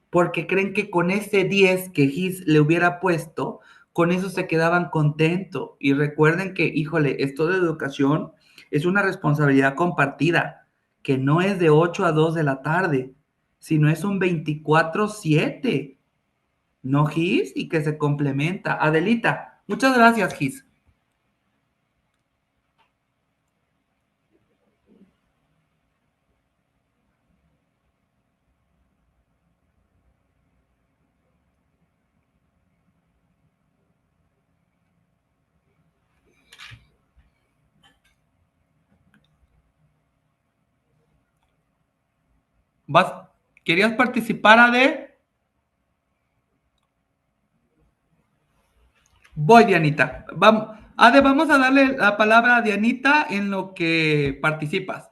porque creen que con ese 10 que Gis le hubiera puesto, con eso se quedaban contentos. Y recuerden que, híjole, esto de educación es una responsabilidad compartida, que no es de 8 a 2 de la tarde, sino es un 24/7. No, Gis, y que se complementa. Adelita, muchas gracias, Gis. ¿Vas? ¿Querías participar, Ade? Voy, Dianita. Vamos. Ade, vamos a darle la palabra a Dianita en lo que participas.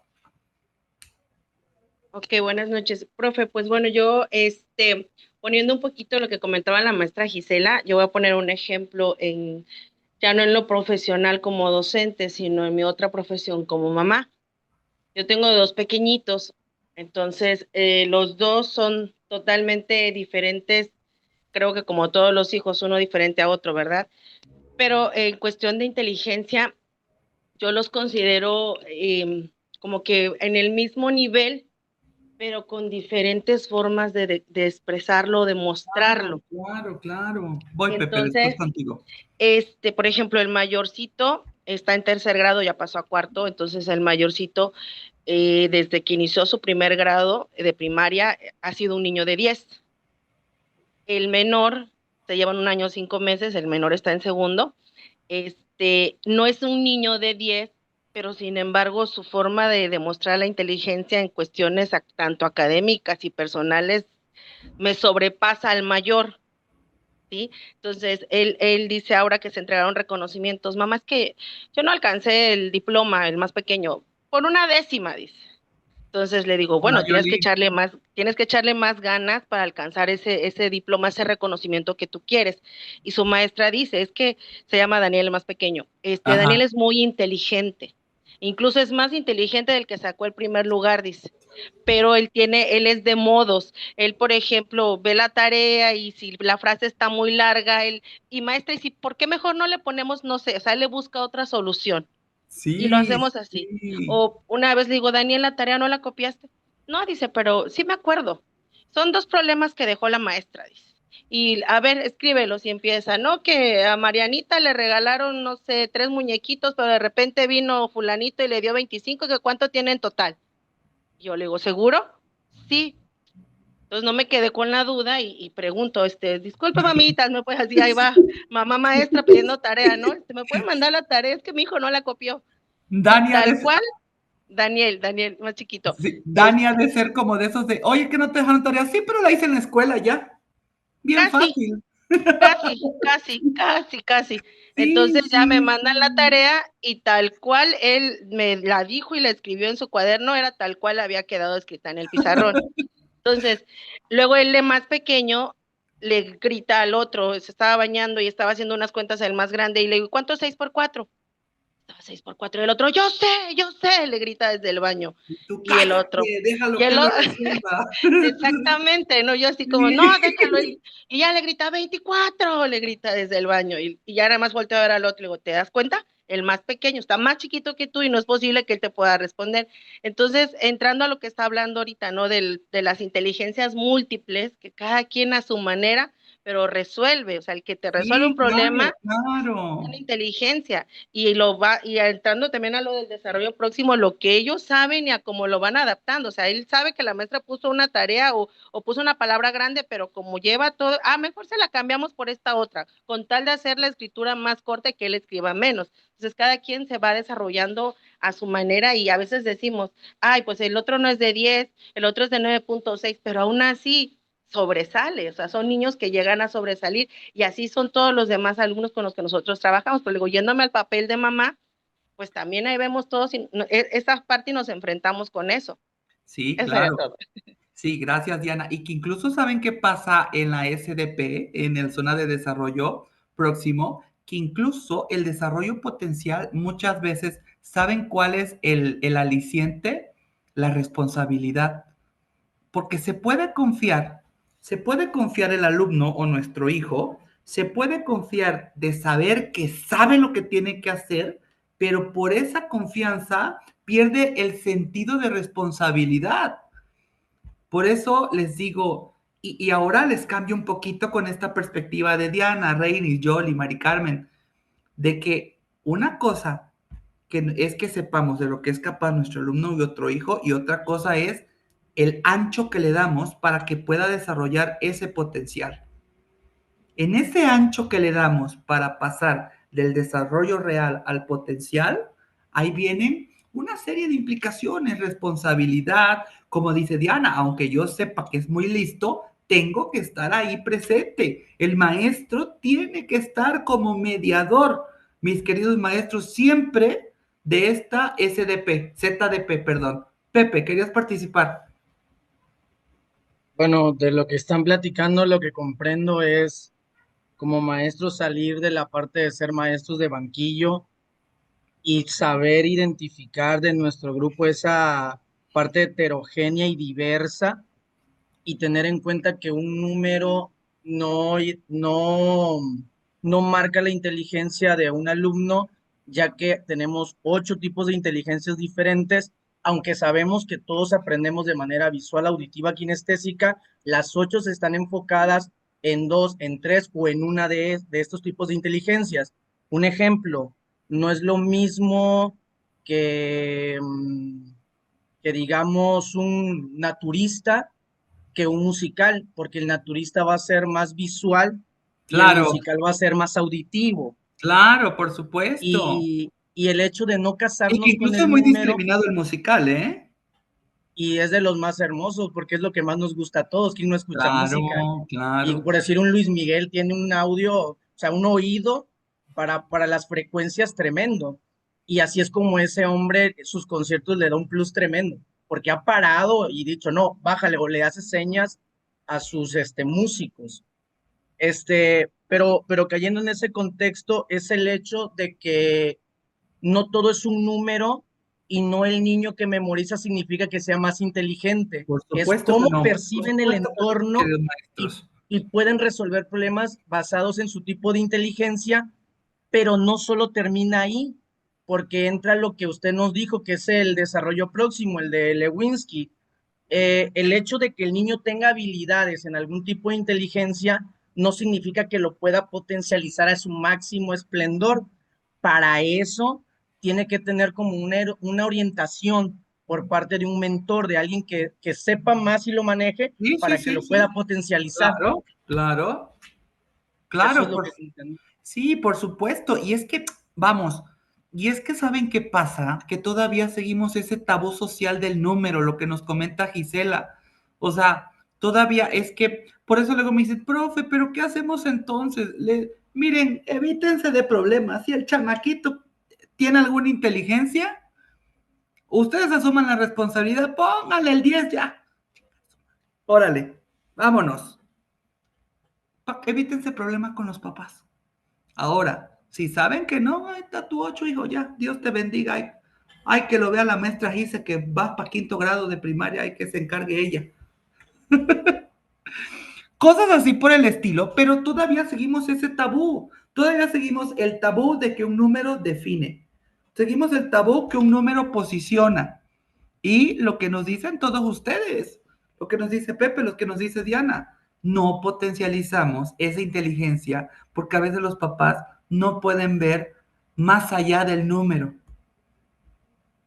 Ok, buenas noches, profe. Pues bueno, yo, poniendo un poquito lo que comentaba la maestra Gisela, yo voy a poner un ejemplo ya no en lo profesional como docente, sino en mi otra profesión como mamá. Yo tengo dos pequeñitos, entonces los dos son totalmente diferentes, creo que como todos los hijos, uno diferente a otro, ¿verdad? Pero en cuestión de inteligencia, yo los considero como que en el mismo nivel, pero con diferentes formas de expresarlo, de mostrarlo.
Claro, claro. Voy, Pepe, después
Entonces,
contigo.
por ejemplo, el mayorcito está en tercer grado, ya pasó a cuarto, entonces el mayorcito, desde que inició su primer grado de primaria, ha sido un niño de 10. El menor, se llevan 1 año, 5 meses, el menor está en segundo. No es un niño de 10, pero sin embargo su forma de demostrar la inteligencia en cuestiones tanto académicas y personales me sobrepasa al mayor, ¿sí? Entonces, él dice ahora que se entregaron reconocimientos, mamá, es que yo no alcancé el diploma, el más pequeño, por 1/10, dice. Entonces le digo,
Hola,
bueno,
Yoli.
tienes que echarle más ganas para alcanzar ese diploma, ese reconocimiento que tú quieres. Y su maestra dice, es que se llama Daniel el más pequeño. Daniel
Ajá.
es muy inteligente, incluso es más inteligente del que sacó el primer lugar, dice. Pero él es de modos. Él, por ejemplo, ve la tarea y si la frase está muy larga, y maestra, ¿y si por qué mejor no le ponemos, no sé, o sea, él le busca otra solución? Y lo
Sí,
hacemos así.
sí.
O una vez le digo, Daniel, la tarea no la copiaste. No, dice, pero sí me acuerdo. Son 2 problemas que dejó la maestra, dice. Y a ver, escríbelos y empieza, ¿no? Que a Marianita le regalaron, no sé, 3 muñequitos, pero de repente vino fulanito y le dio 25, que cuánto tiene en total. Yo le digo, ¿seguro? Sí. Entonces no me quedé con la duda y pregunto, disculpe, mamitas, me puede decir, ahí va, mamá maestra pidiendo tarea, ¿no? ¿Me puede mandar la tarea? Es que mi hijo no la copió. Y
Dani ha
tal
de,
cual, Daniel, más chiquito.
sí, Dani ha
Este,
de ser como de esos de, oye, que no te dejaron tarea. Sí, pero la hice en la escuela ya. Bien
sí,
fácil.
Casi.
Sí,
Entonces ya me
sí,
mandan la
sí.
tarea y tal cual él me la dijo y la escribió en su cuaderno, era tal cual había quedado escrita en el pizarrón. Entonces, luego el de más pequeño le grita al otro, se estaba bañando y estaba haciendo unas cuentas al más grande y le digo, ¿cuánto es 6 por 4? Estaba 6 por 4 y el otro, yo sé, le grita desde el baño.
Y tú
Y el
cállate,
otro, y
déjalo que
el
lo
otro,
resuelva.
exactamente, ¿no? Yo así como, no,
Sí.
déjalo. Y ya le grita 24, le grita desde el baño. Y ya nada más volteo a ver al otro y le digo, ¿te das cuenta? El más pequeño está más chiquito que tú y no es posible que él te pueda responder. Entonces, entrando a lo que está hablando ahorita, ¿no? De las inteligencias múltiples, que cada quien a su manera, pero resuelve, o sea, el que te resuelve un
Sí,
problema
claro, claro.
tiene inteligencia y entrando también a lo del desarrollo próximo, lo que ellos saben y a cómo lo van adaptando, o sea, él sabe que la maestra puso una tarea o puso una palabra grande, pero como lleva todo, mejor se la cambiamos por esta otra, con tal de hacer la escritura más corta y que él escriba menos. Entonces, cada quien se va desarrollando a su manera y a veces decimos, ay, pues el otro no es de 10, el otro es de 9.6, pero aún así sobresale, o sea, son niños que llegan a sobresalir y así son todos los demás alumnos con los que nosotros trabajamos, pero luego yéndome al papel de mamá, pues también ahí vemos todos, esa parte y nos enfrentamos con eso.
Sí,
Eso sería
claro.
todo.
Sí, gracias, Diana. Y que incluso saben qué pasa en la SDP, en el zona de desarrollo próximo, que incluso el desarrollo potencial muchas veces saben cuál es el aliciente, la responsabilidad, porque se puede confiar el alumno o nuestro hijo, se puede confiar de saber que sabe lo que tiene que hacer, pero por esa confianza pierde el sentido de responsabilidad. Por eso les digo, y ahora les cambio un poquito con esta perspectiva de Diana, Reini, Yoli, Mari Carmen, de que una cosa que es que sepamos de lo que es capaz nuestro alumno y otro hijo, y otra cosa es el ancho que le damos para que pueda desarrollar ese potencial. En ese ancho que le damos para pasar del desarrollo real al potencial, ahí vienen una serie de implicaciones, responsabilidad, como dice Diana, aunque yo sepa que es muy listo, tengo que estar ahí presente. El maestro tiene que estar como mediador, mis queridos maestros, siempre de esta ZDP, perdón. Pepe, ¿querías participar?
Bueno, de lo que están platicando, lo que comprendo es como maestros salir de la parte de ser maestros de banquillo y saber identificar de nuestro grupo esa parte heterogénea y diversa y tener en cuenta que un número no, no, no marca la inteligencia de un alumno, ya que tenemos 8 tipos de inteligencias diferentes, aunque sabemos que todos aprendemos de manera visual, auditiva, kinestésica, las 8 están enfocadas en 2, en 3 o en una de estos tipos de inteligencias. Un ejemplo, no es lo mismo que, que digamos un naturista que un musical, porque el naturista va a ser más visual y el
Claro,
musical va a ser más auditivo.
claro, por supuesto.
Y el hecho de no
Y que
casarnos con
incluso es
el
muy
número,
discriminado el musical, ¿eh?
y es de los más hermosos, porque es lo que más nos gusta a todos, quien no escucha música.
Claro,
Y
claro.
por decir, un Luis Miguel tiene un audio, o sea, un oído para las frecuencias tremendo. Y así es como ese hombre, sus conciertos le da un plus tremendo, porque ha parado y dicho, no, bájale, o le hace señas a sus músicos. Pero cayendo en ese contexto es el hecho de que no todo es un número y no el niño que memoriza significa que sea más inteligente.
Por
Es
supuesto que
cómo
no. Por
perciben el
supuesto que no, mis
entorno
queridos
y,
maestros.
y pueden resolver problemas basados en su tipo de inteligencia, pero no solo termina ahí, porque entra lo que usted nos dijo, que es el desarrollo próximo, el de Lewinsky. El hecho de que el niño tenga habilidades en algún tipo de inteligencia no significa que lo pueda potencializar a su máximo esplendor. Para eso tiene que tener como una orientación por parte de un mentor, de alguien que sepa más y lo maneje
Sí, sí,
para que
sí,
lo pueda
sí.
potencializar.
Claro, claro,
Eso es
claro.
lo que entiendo.
Sí, por supuesto. Y es que, vamos, y es que ¿saben qué pasa? Que todavía seguimos ese tabú social del número, lo que nos comenta Gisela. O sea, todavía es que, por eso luego me dicen, profe, ¿pero qué hacemos entonces? Miren, evítense de problemas. Si el chamaquito tiene alguna inteligencia, ustedes asuman la responsabilidad, pónganle el 10 ya. Órale, vámonos. Evítense problemas con los papás. Ahora, si saben que no, ahí está tu 8, hijo, ya, Dios te bendiga. Hay que lo vea la maestra dice que vas para 5º grado de primaria, hay que se encargue ella. Cosas así por el estilo, pero todavía seguimos ese tabú. Todavía seguimos el tabú de que un número define. Seguimos el tabú que un número posiciona. Y lo que nos dicen todos ustedes, lo que nos dice Pepe, lo que nos dice Diana, no potencializamos esa inteligencia porque a veces los papás no pueden ver más allá del número.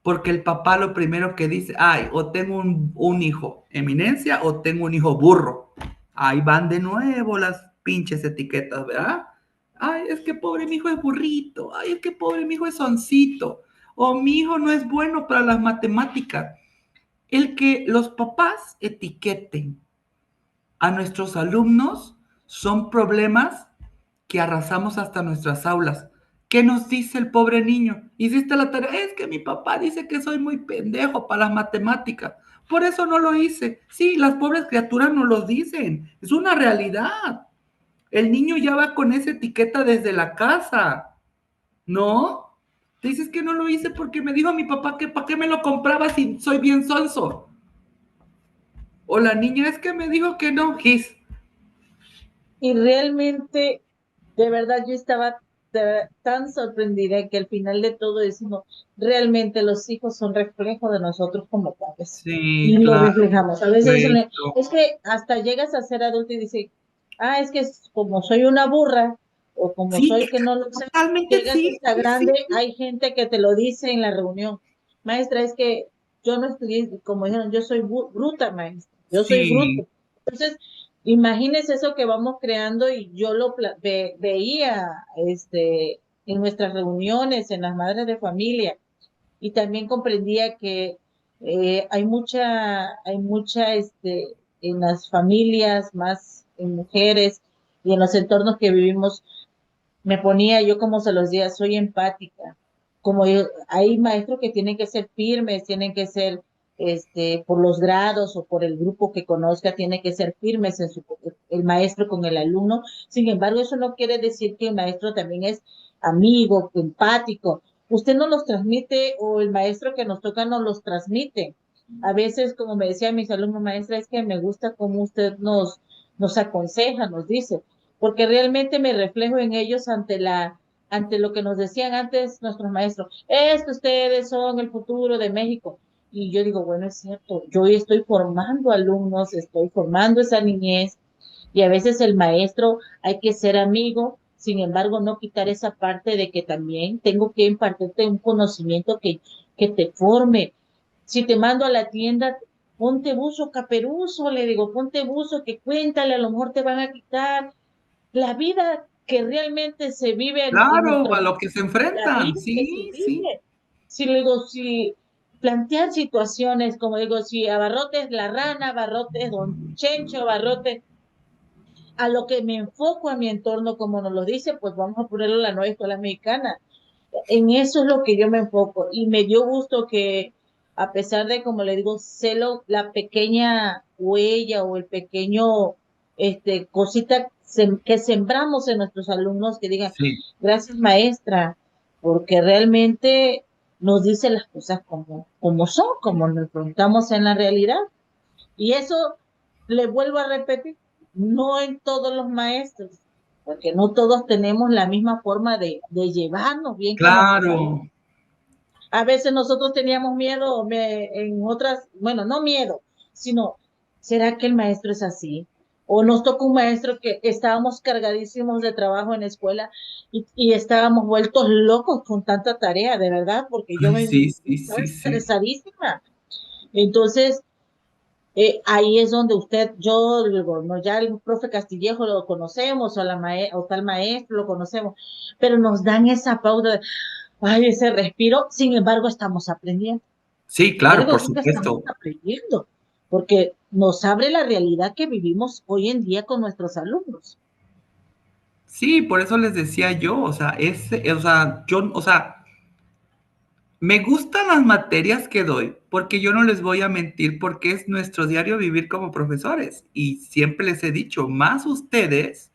Porque el papá lo primero que dice, ay, o tengo un hijo eminencia o tengo un hijo burro. Ahí van de nuevo las pinches etiquetas, ¿verdad? Ay, es que pobre mi hijo es burrito. Ay, es que pobre mi hijo es soncito. O mi hijo no es bueno para las matemáticas. El que los papás etiqueten a nuestros alumnos son problemas que arrasamos hasta nuestras aulas. ¿Qué nos dice el pobre niño? Hiciste la tarea. Es que mi papá dice que soy muy pendejo para las matemáticas. Por eso no lo hice. Sí, las pobres criaturas no lo dicen. Es una realidad. El niño ya va con esa etiqueta desde la casa. ¿No? Te dices que no lo hice porque me dijo mi papá que para qué me lo compraba si soy bien sonso. O la niña es que me dijo que no, Gis.
Y realmente, de verdad, yo estaba tan sorprendida que al final de todo decimos, realmente los hijos son reflejo de nosotros como padres.
Sí,
Y lo
claro.
reflejamos. A veces dicen,
Perfecto.
es que hasta llegas a ser adulto y dices, es que como soy una burra, o como
Sí,
soy que no lo sé,
totalmente
llegas
sí,
hasta
sí,
grande,
sí.
hay gente que te lo dice en la reunión. Maestra, es que yo no estudié, como dijeron, yo soy bruta, maestra, yo soy
Sí,
bruto. Entonces, imagínese eso que vamos creando y yo lo veía en nuestras reuniones, en las madres de familia, y también comprendía que en las familias, más en mujeres y en los entornos que vivimos, me ponía yo como se los decía, soy empática. Hay maestros que tienen que ser firmes, tienen que ser, por los grados o por el grupo que conozca, tienen que ser firmes el maestro con el alumno. Sin embargo, eso no quiere decir que el maestro también es amigo, empático. Usted no los transmite o el maestro que nos toca no los transmite. A veces, como me decía mis alumnos, maestra, es que me gusta cómo usted nos aconseja, nos dice porque realmente me reflejo en ellos ante lo que nos decían antes nuestros maestros. Es que ustedes son el futuro de México. Y yo digo, bueno, es cierto, yo hoy estoy formando alumnos, estoy formando esa niñez, y a veces el maestro hay que ser amigo, sin embargo, no quitar esa parte de que también tengo que impartirte un conocimiento que te forme. Si te mando a la tienda, ponte buzo caperuzo, le digo, ponte buzo que cuéntale, a lo mejor te van a quitar la vida que realmente se vive en
claro,
nuestro
a lo
mundo,
que se
la
enfrentan.
vida que se
Sí, sí.
vive. Si plantear situaciones, como digo, si abarrotes la rana, abarrotes don Chencho, abarrotes, a lo que me enfoco a mi entorno, como nos lo dice, pues vamos a ponerlo en la nueva escuela mexicana. En eso es lo que yo me enfoco. Y me dio gusto que, a pesar de, como le digo, la pequeña huella o el pequeño cosita que sembramos en nuestros alumnos, que digan,
Sí.
gracias maestra, porque realmente nos dice las cosas como son, como nos preguntamos en la realidad. Y eso, le vuelvo a repetir, no en todos los maestros, porque no todos tenemos la misma forma de llevarnos bien con nuestros alumnos.
Claro.
A veces nosotros teníamos miedo en otras, bueno, no miedo, sino, ¿será que el maestro es así? O nos tocó un maestro que estábamos cargadísimos de trabajo en la escuela y estábamos vueltos locos con tanta tarea, de verdad, porque yo
Ay,
me
sí, sí,
estaba
sí, sí.
estresadísima. Entonces, ahí es donde yo digo, no, ya el profe Castillejo lo conocemos, o tal maestro lo conocemos, pero nos dan esa pauta de, ay, ese respiro, sin embargo, estamos aprendiendo.
Sí,
Yo
claro,
digo,
por
sí que estamos
supuesto.
aprendiendo. porque nos abre la realidad que vivimos hoy en día con nuestros alumnos.
Sí, por eso les decía yo, o sea, me gustan las materias que doy, porque yo no les voy a mentir, porque es nuestro diario vivir como profesores. Y siempre les he dicho, más ustedes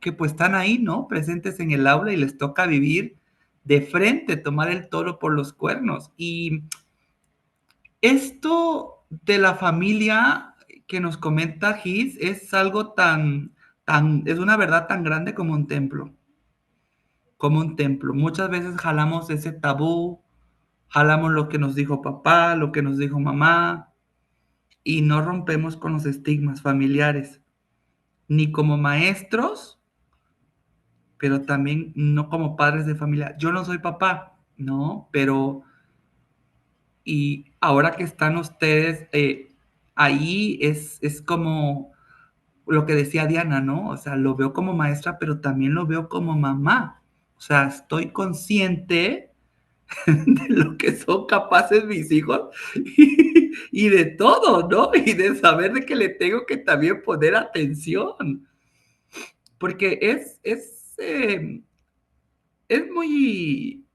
que pues están ahí, ¿no? Presentes en el aula y les toca vivir de frente, tomar el toro por los cuernos. Y esto de la familia que nos comenta Gis es algo es una verdad tan grande como un templo, como un templo. Muchas veces jalamos ese tabú, jalamos lo que nos dijo papá, lo que nos dijo mamá, y no rompemos con los estigmas familiares, ni como maestros, pero también no como padres de familia. Yo no soy papá, ¿no? Pero, y ahora que están ustedes ahí, es como lo que decía Diana, ¿no? O sea, lo veo como maestra, pero también lo veo como mamá. O sea, estoy consciente de lo que son capaces mis hijos y de todo, ¿no? Y de saber de que le tengo que también poner atención, porque es muy,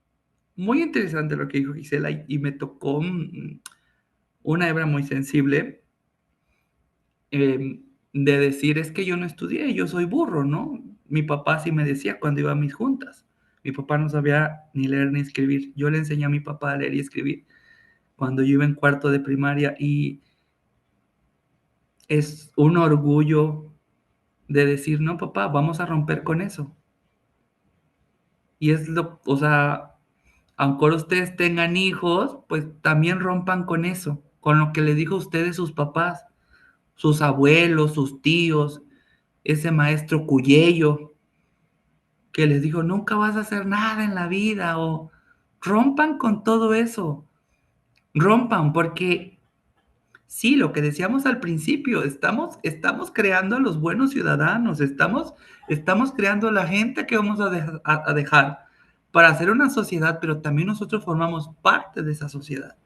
muy interesante lo que dijo Gisela y me tocó una hebra muy sensible de decir, es que yo no estudié, yo soy burro, ¿no? Mi papá sí me decía cuando iba a mis juntas. Mi papá no sabía ni leer ni escribir. Yo le enseñé a mi papá a leer y escribir cuando yo iba en cuarto de primaria y es un orgullo de decir, no, papá, vamos a romper con eso. Y o sea, aunque ustedes tengan hijos, pues también rompan con eso, con lo que les dijo a ustedes sus papás, sus abuelos, sus tíos, ese maestro Cuyello, que les dijo, nunca vas a hacer nada en la vida, o rompan con todo eso, rompan, porque sí, lo que decíamos al principio, estamos creando a los buenos ciudadanos, estamos creando a la gente que vamos a dejar para hacer una sociedad, pero también nosotros formamos parte de esa sociedad.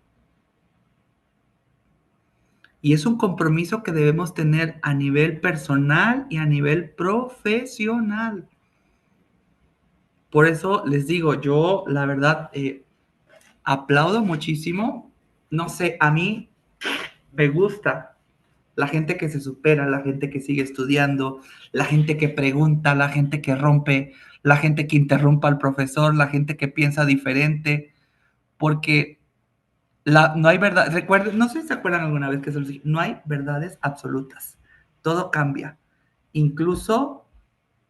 Y es un compromiso que debemos tener a nivel personal y a nivel profesional. Por eso les digo, yo la verdad aplaudo muchísimo. No sé, a mí me gusta la gente que se supera, la gente que sigue estudiando, la gente que pregunta, la gente que rompe, la gente que interrumpa al profesor, la gente que piensa diferente, porque no hay verdad. Recuerden, no sé si se acuerdan alguna vez que se los dije, no hay verdades absolutas. Todo cambia. Incluso,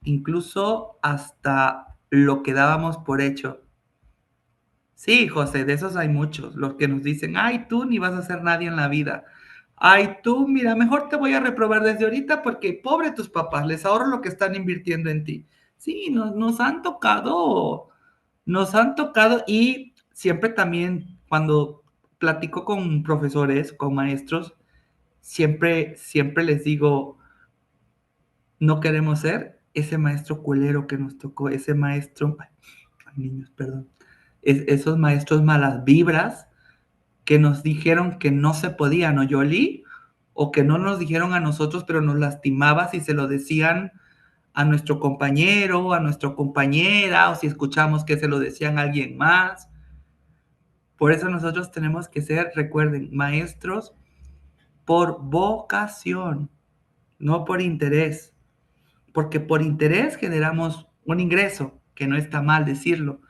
incluso hasta lo que dábamos por hecho. Sí, José, de esos hay muchos, los que nos dicen, ay, tú ni vas a ser nadie en la vida. Ay, tú, mira, mejor te voy a reprobar desde ahorita porque pobre tus papás, les ahorro lo que están invirtiendo en ti. Sí, nos han tocado y siempre también cuando platico con profesores, con maestros, siempre les digo, no queremos ser ese maestro culero que nos tocó, ese maestro, ay, niños, perdón, esos maestros malas vibras que nos dijeron que no se podía, ¿no, Yoli? O que no nos dijeron a nosotros, pero nos lastimaba si se lo decían a nuestro compañero, a nuestra compañera, o si escuchamos que se lo decían a alguien más. Por eso nosotros tenemos que ser, recuerden, maestros por vocación, no por interés. Porque por interés generamos un ingreso, que no está mal decirlo,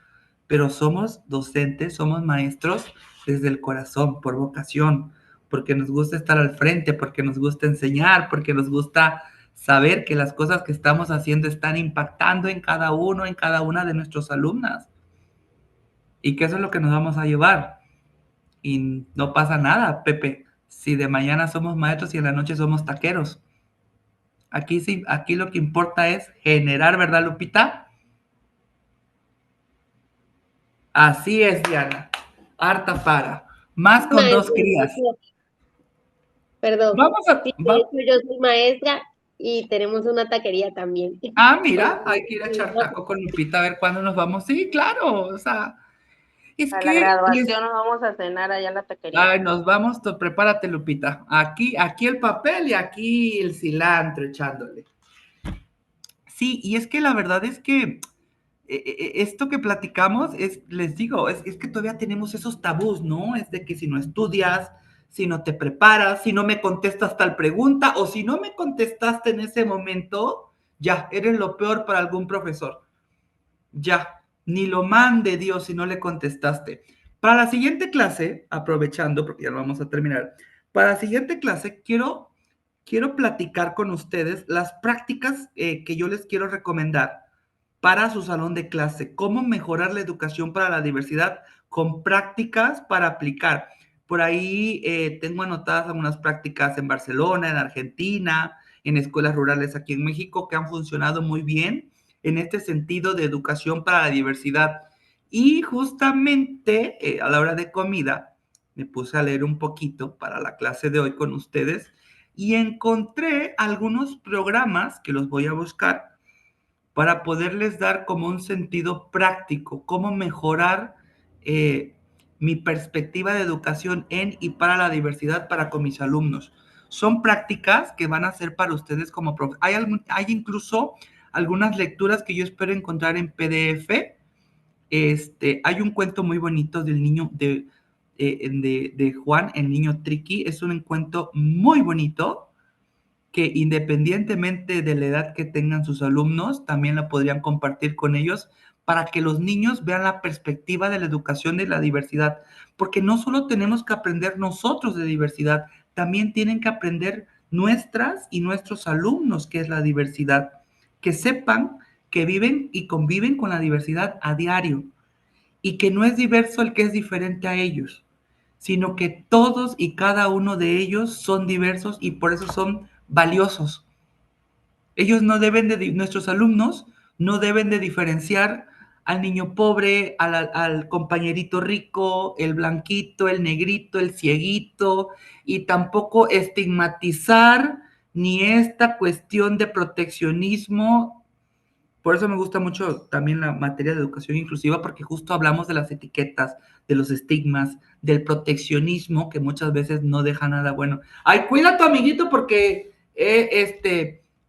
pero somos docentes, somos maestros desde el corazón, por vocación, porque nos gusta estar al frente, porque nos gusta enseñar, porque nos gusta saber que las cosas que estamos haciendo están impactando en cada uno, en cada una de nuestras alumnas, y que eso es lo que nos vamos a llevar. Y no pasa nada, Pepe, si de mañana somos maestros y en la noche somos taqueros. Aquí sí, aquí lo que importa es generar, ¿verdad, Lupita? Así es, Diana. Harta para. Más con dos
Maestra,
crías.
perdón.
Vamos a...
Sí, de hecho, yo soy maestra y tenemos una taquería también.
Mira, hay que ir a echar taco con Lupita a ver cuándo nos vamos. Sí, claro. O sea, Es
A la
que
graduación nos vamos a cenar allá en la taquería.
Ay, nos vamos, prepárate, Lupita. Aquí el papel y aquí el cilantro echándole. Sí, y es que la verdad es que esto que platicamos les digo, es que todavía tenemos esos tabús, ¿no? Es de que si no estudias, si no te preparas, si no me contestas tal pregunta, o si no me contestaste en ese momento, ya, eres lo peor para algún profesor. Ya, ni lo mande Dios si no le contestaste. Para la siguiente clase, aprovechando, porque ya lo vamos a terminar, para la siguiente clase quiero platicar con ustedes las prácticas que yo les quiero recomendar para su salón de clase, cómo mejorar la educación para la diversidad con prácticas para aplicar. Por ahí tengo anotadas algunas prácticas en Barcelona, en Argentina, en escuelas rurales aquí en México que han funcionado muy bien en este sentido de educación para la diversidad. Y justamente a la hora de comida me puse a leer un poquito para la clase de hoy con ustedes y encontré algunos programas que los voy a buscar para poderles dar como un sentido práctico, cómo mejorar mi perspectiva de educación en y para la diversidad para con mis alumnos. Son prácticas que van a ser para ustedes como profe. Hay incluso algunas lecturas que yo espero encontrar en PDF. Hay un cuento muy bonito del niño de Juan, el niño Triqui. Es un cuento muy bonito que independientemente de la edad que tengan sus alumnos, también la podrían compartir con ellos para que los niños vean la perspectiva de la educación de la diversidad, porque no solo tenemos que aprender nosotros de diversidad, también tienen que aprender nuestras y nuestros alumnos qué es la diversidad, que sepan que viven y conviven con la diversidad a diario y que no es diverso el que es diferente a ellos, sino que todos y cada uno de ellos son diversos y por eso son valiosos. Ellos no deben de, nuestros alumnos no deben de diferenciar al niño pobre, al compañerito rico, el blanquito, el negrito, el cieguito, y tampoco estigmatizar ni esta cuestión de proteccionismo. Por eso me gusta mucho también la materia de educación inclusiva, porque justo hablamos de las etiquetas, de los estigmas, del proteccionismo, que muchas veces no deja nada bueno. Ay, cuida a tu amiguito porque,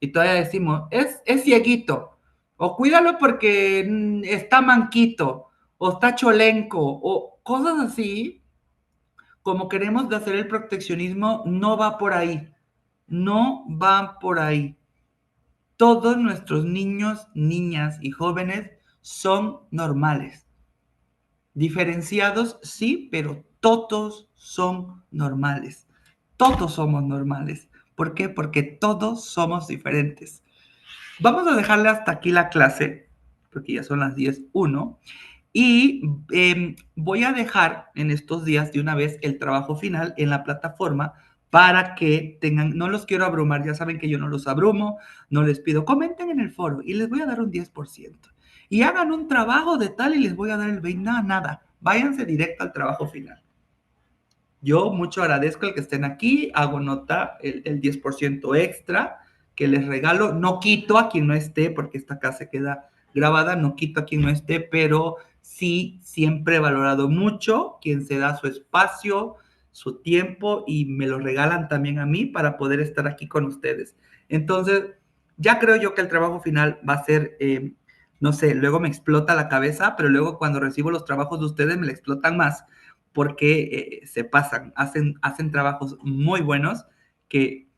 y todavía decimos, es cieguito, o cuídalo porque está manquito, o está cholenco, o cosas así, como queremos de hacer el proteccionismo, no va por ahí, no va por ahí. Todos nuestros niños, niñas y jóvenes son normales. Diferenciados, sí, pero todos son normales. Todos somos normales. ¿Por qué? Porque todos somos diferentes. Vamos a dejarle hasta aquí la clase, porque ya son las 10:01. Y voy a dejar en estos días de una vez el trabajo final en la plataforma para que tengan, no los quiero abrumar, ya saben que yo no los abrumo, no les pido, comenten en el foro y les voy a dar un 10%. Y hagan un trabajo de tal y les voy a dar el 20%, nada, nada, váyanse directo al trabajo final. Yo mucho agradezco el que estén aquí, hago nota el 10% extra que les regalo, no quito a quien no esté, porque esta casa se queda grabada, no quito a quien no esté, pero sí siempre he valorado mucho quien se da su espacio, su tiempo y me lo regalan también a mí para poder estar aquí con ustedes. Entonces, ya creo yo que el trabajo final va a ser, no sé, luego me explota la cabeza, pero luego cuando recibo los trabajos de ustedes me la explotan más porque se pasan, hacen trabajos muy buenos que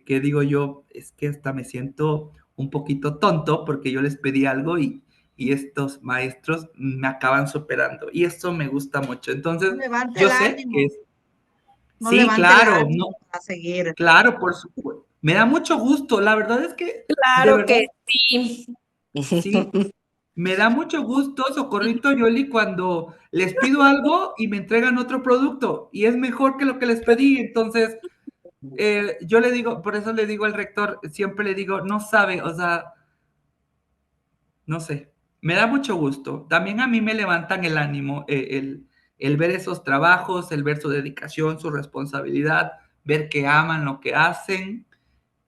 digo yo, es que hasta me siento un poquito tonto porque yo les pedí algo y estos maestros me acaban superando y esto me gusta mucho. Entonces,
No levante
yo
el
sé
ánimo.
que es...
No
Sí,
levante el
claro,
ánimo
no,
a seguir.
claro, por supuesto. Me da mucho gusto, la verdad es que, de
Claro
verdad,
que sí.
sí, me da mucho gusto, Socorrito Yoli, cuando les pido algo y me entregan otro producto y es mejor que lo que les pedí. Entonces, yo le digo, por eso le digo al rector, siempre le digo, no sabe, o sea, no sé, me da mucho gusto. También a mí me levantan el ánimo, el ver esos trabajos, el ver su dedicación, su responsabilidad, ver que aman lo que hacen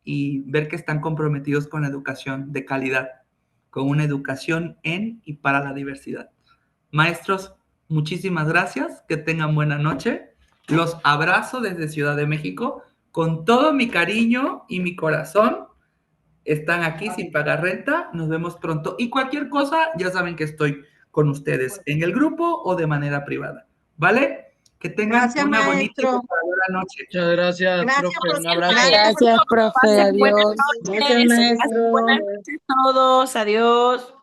y ver que están comprometidos con la educación de calidad, con una educación en y para la diversidad. Maestros, Muchísimas gracias, que tengan buena noche. Los abrazo desde Ciudad de México con todo mi cariño y mi corazón. Están aquí sin pagar renta. Nos vemos pronto. Y cualquier cosa, ya saben que estoy con ustedes en el grupo o de manera privada. ¿Vale? Que tengan
Gracias,
una bonita y
maestro.
buena noche.
Muchas gracias,
Gracias
profe.
por
Un abrazo.
Gracias, profe.
Pasen buenas
Adiós.
noches.
Gracias, maestro.
Buenas noches a todos. Adiós.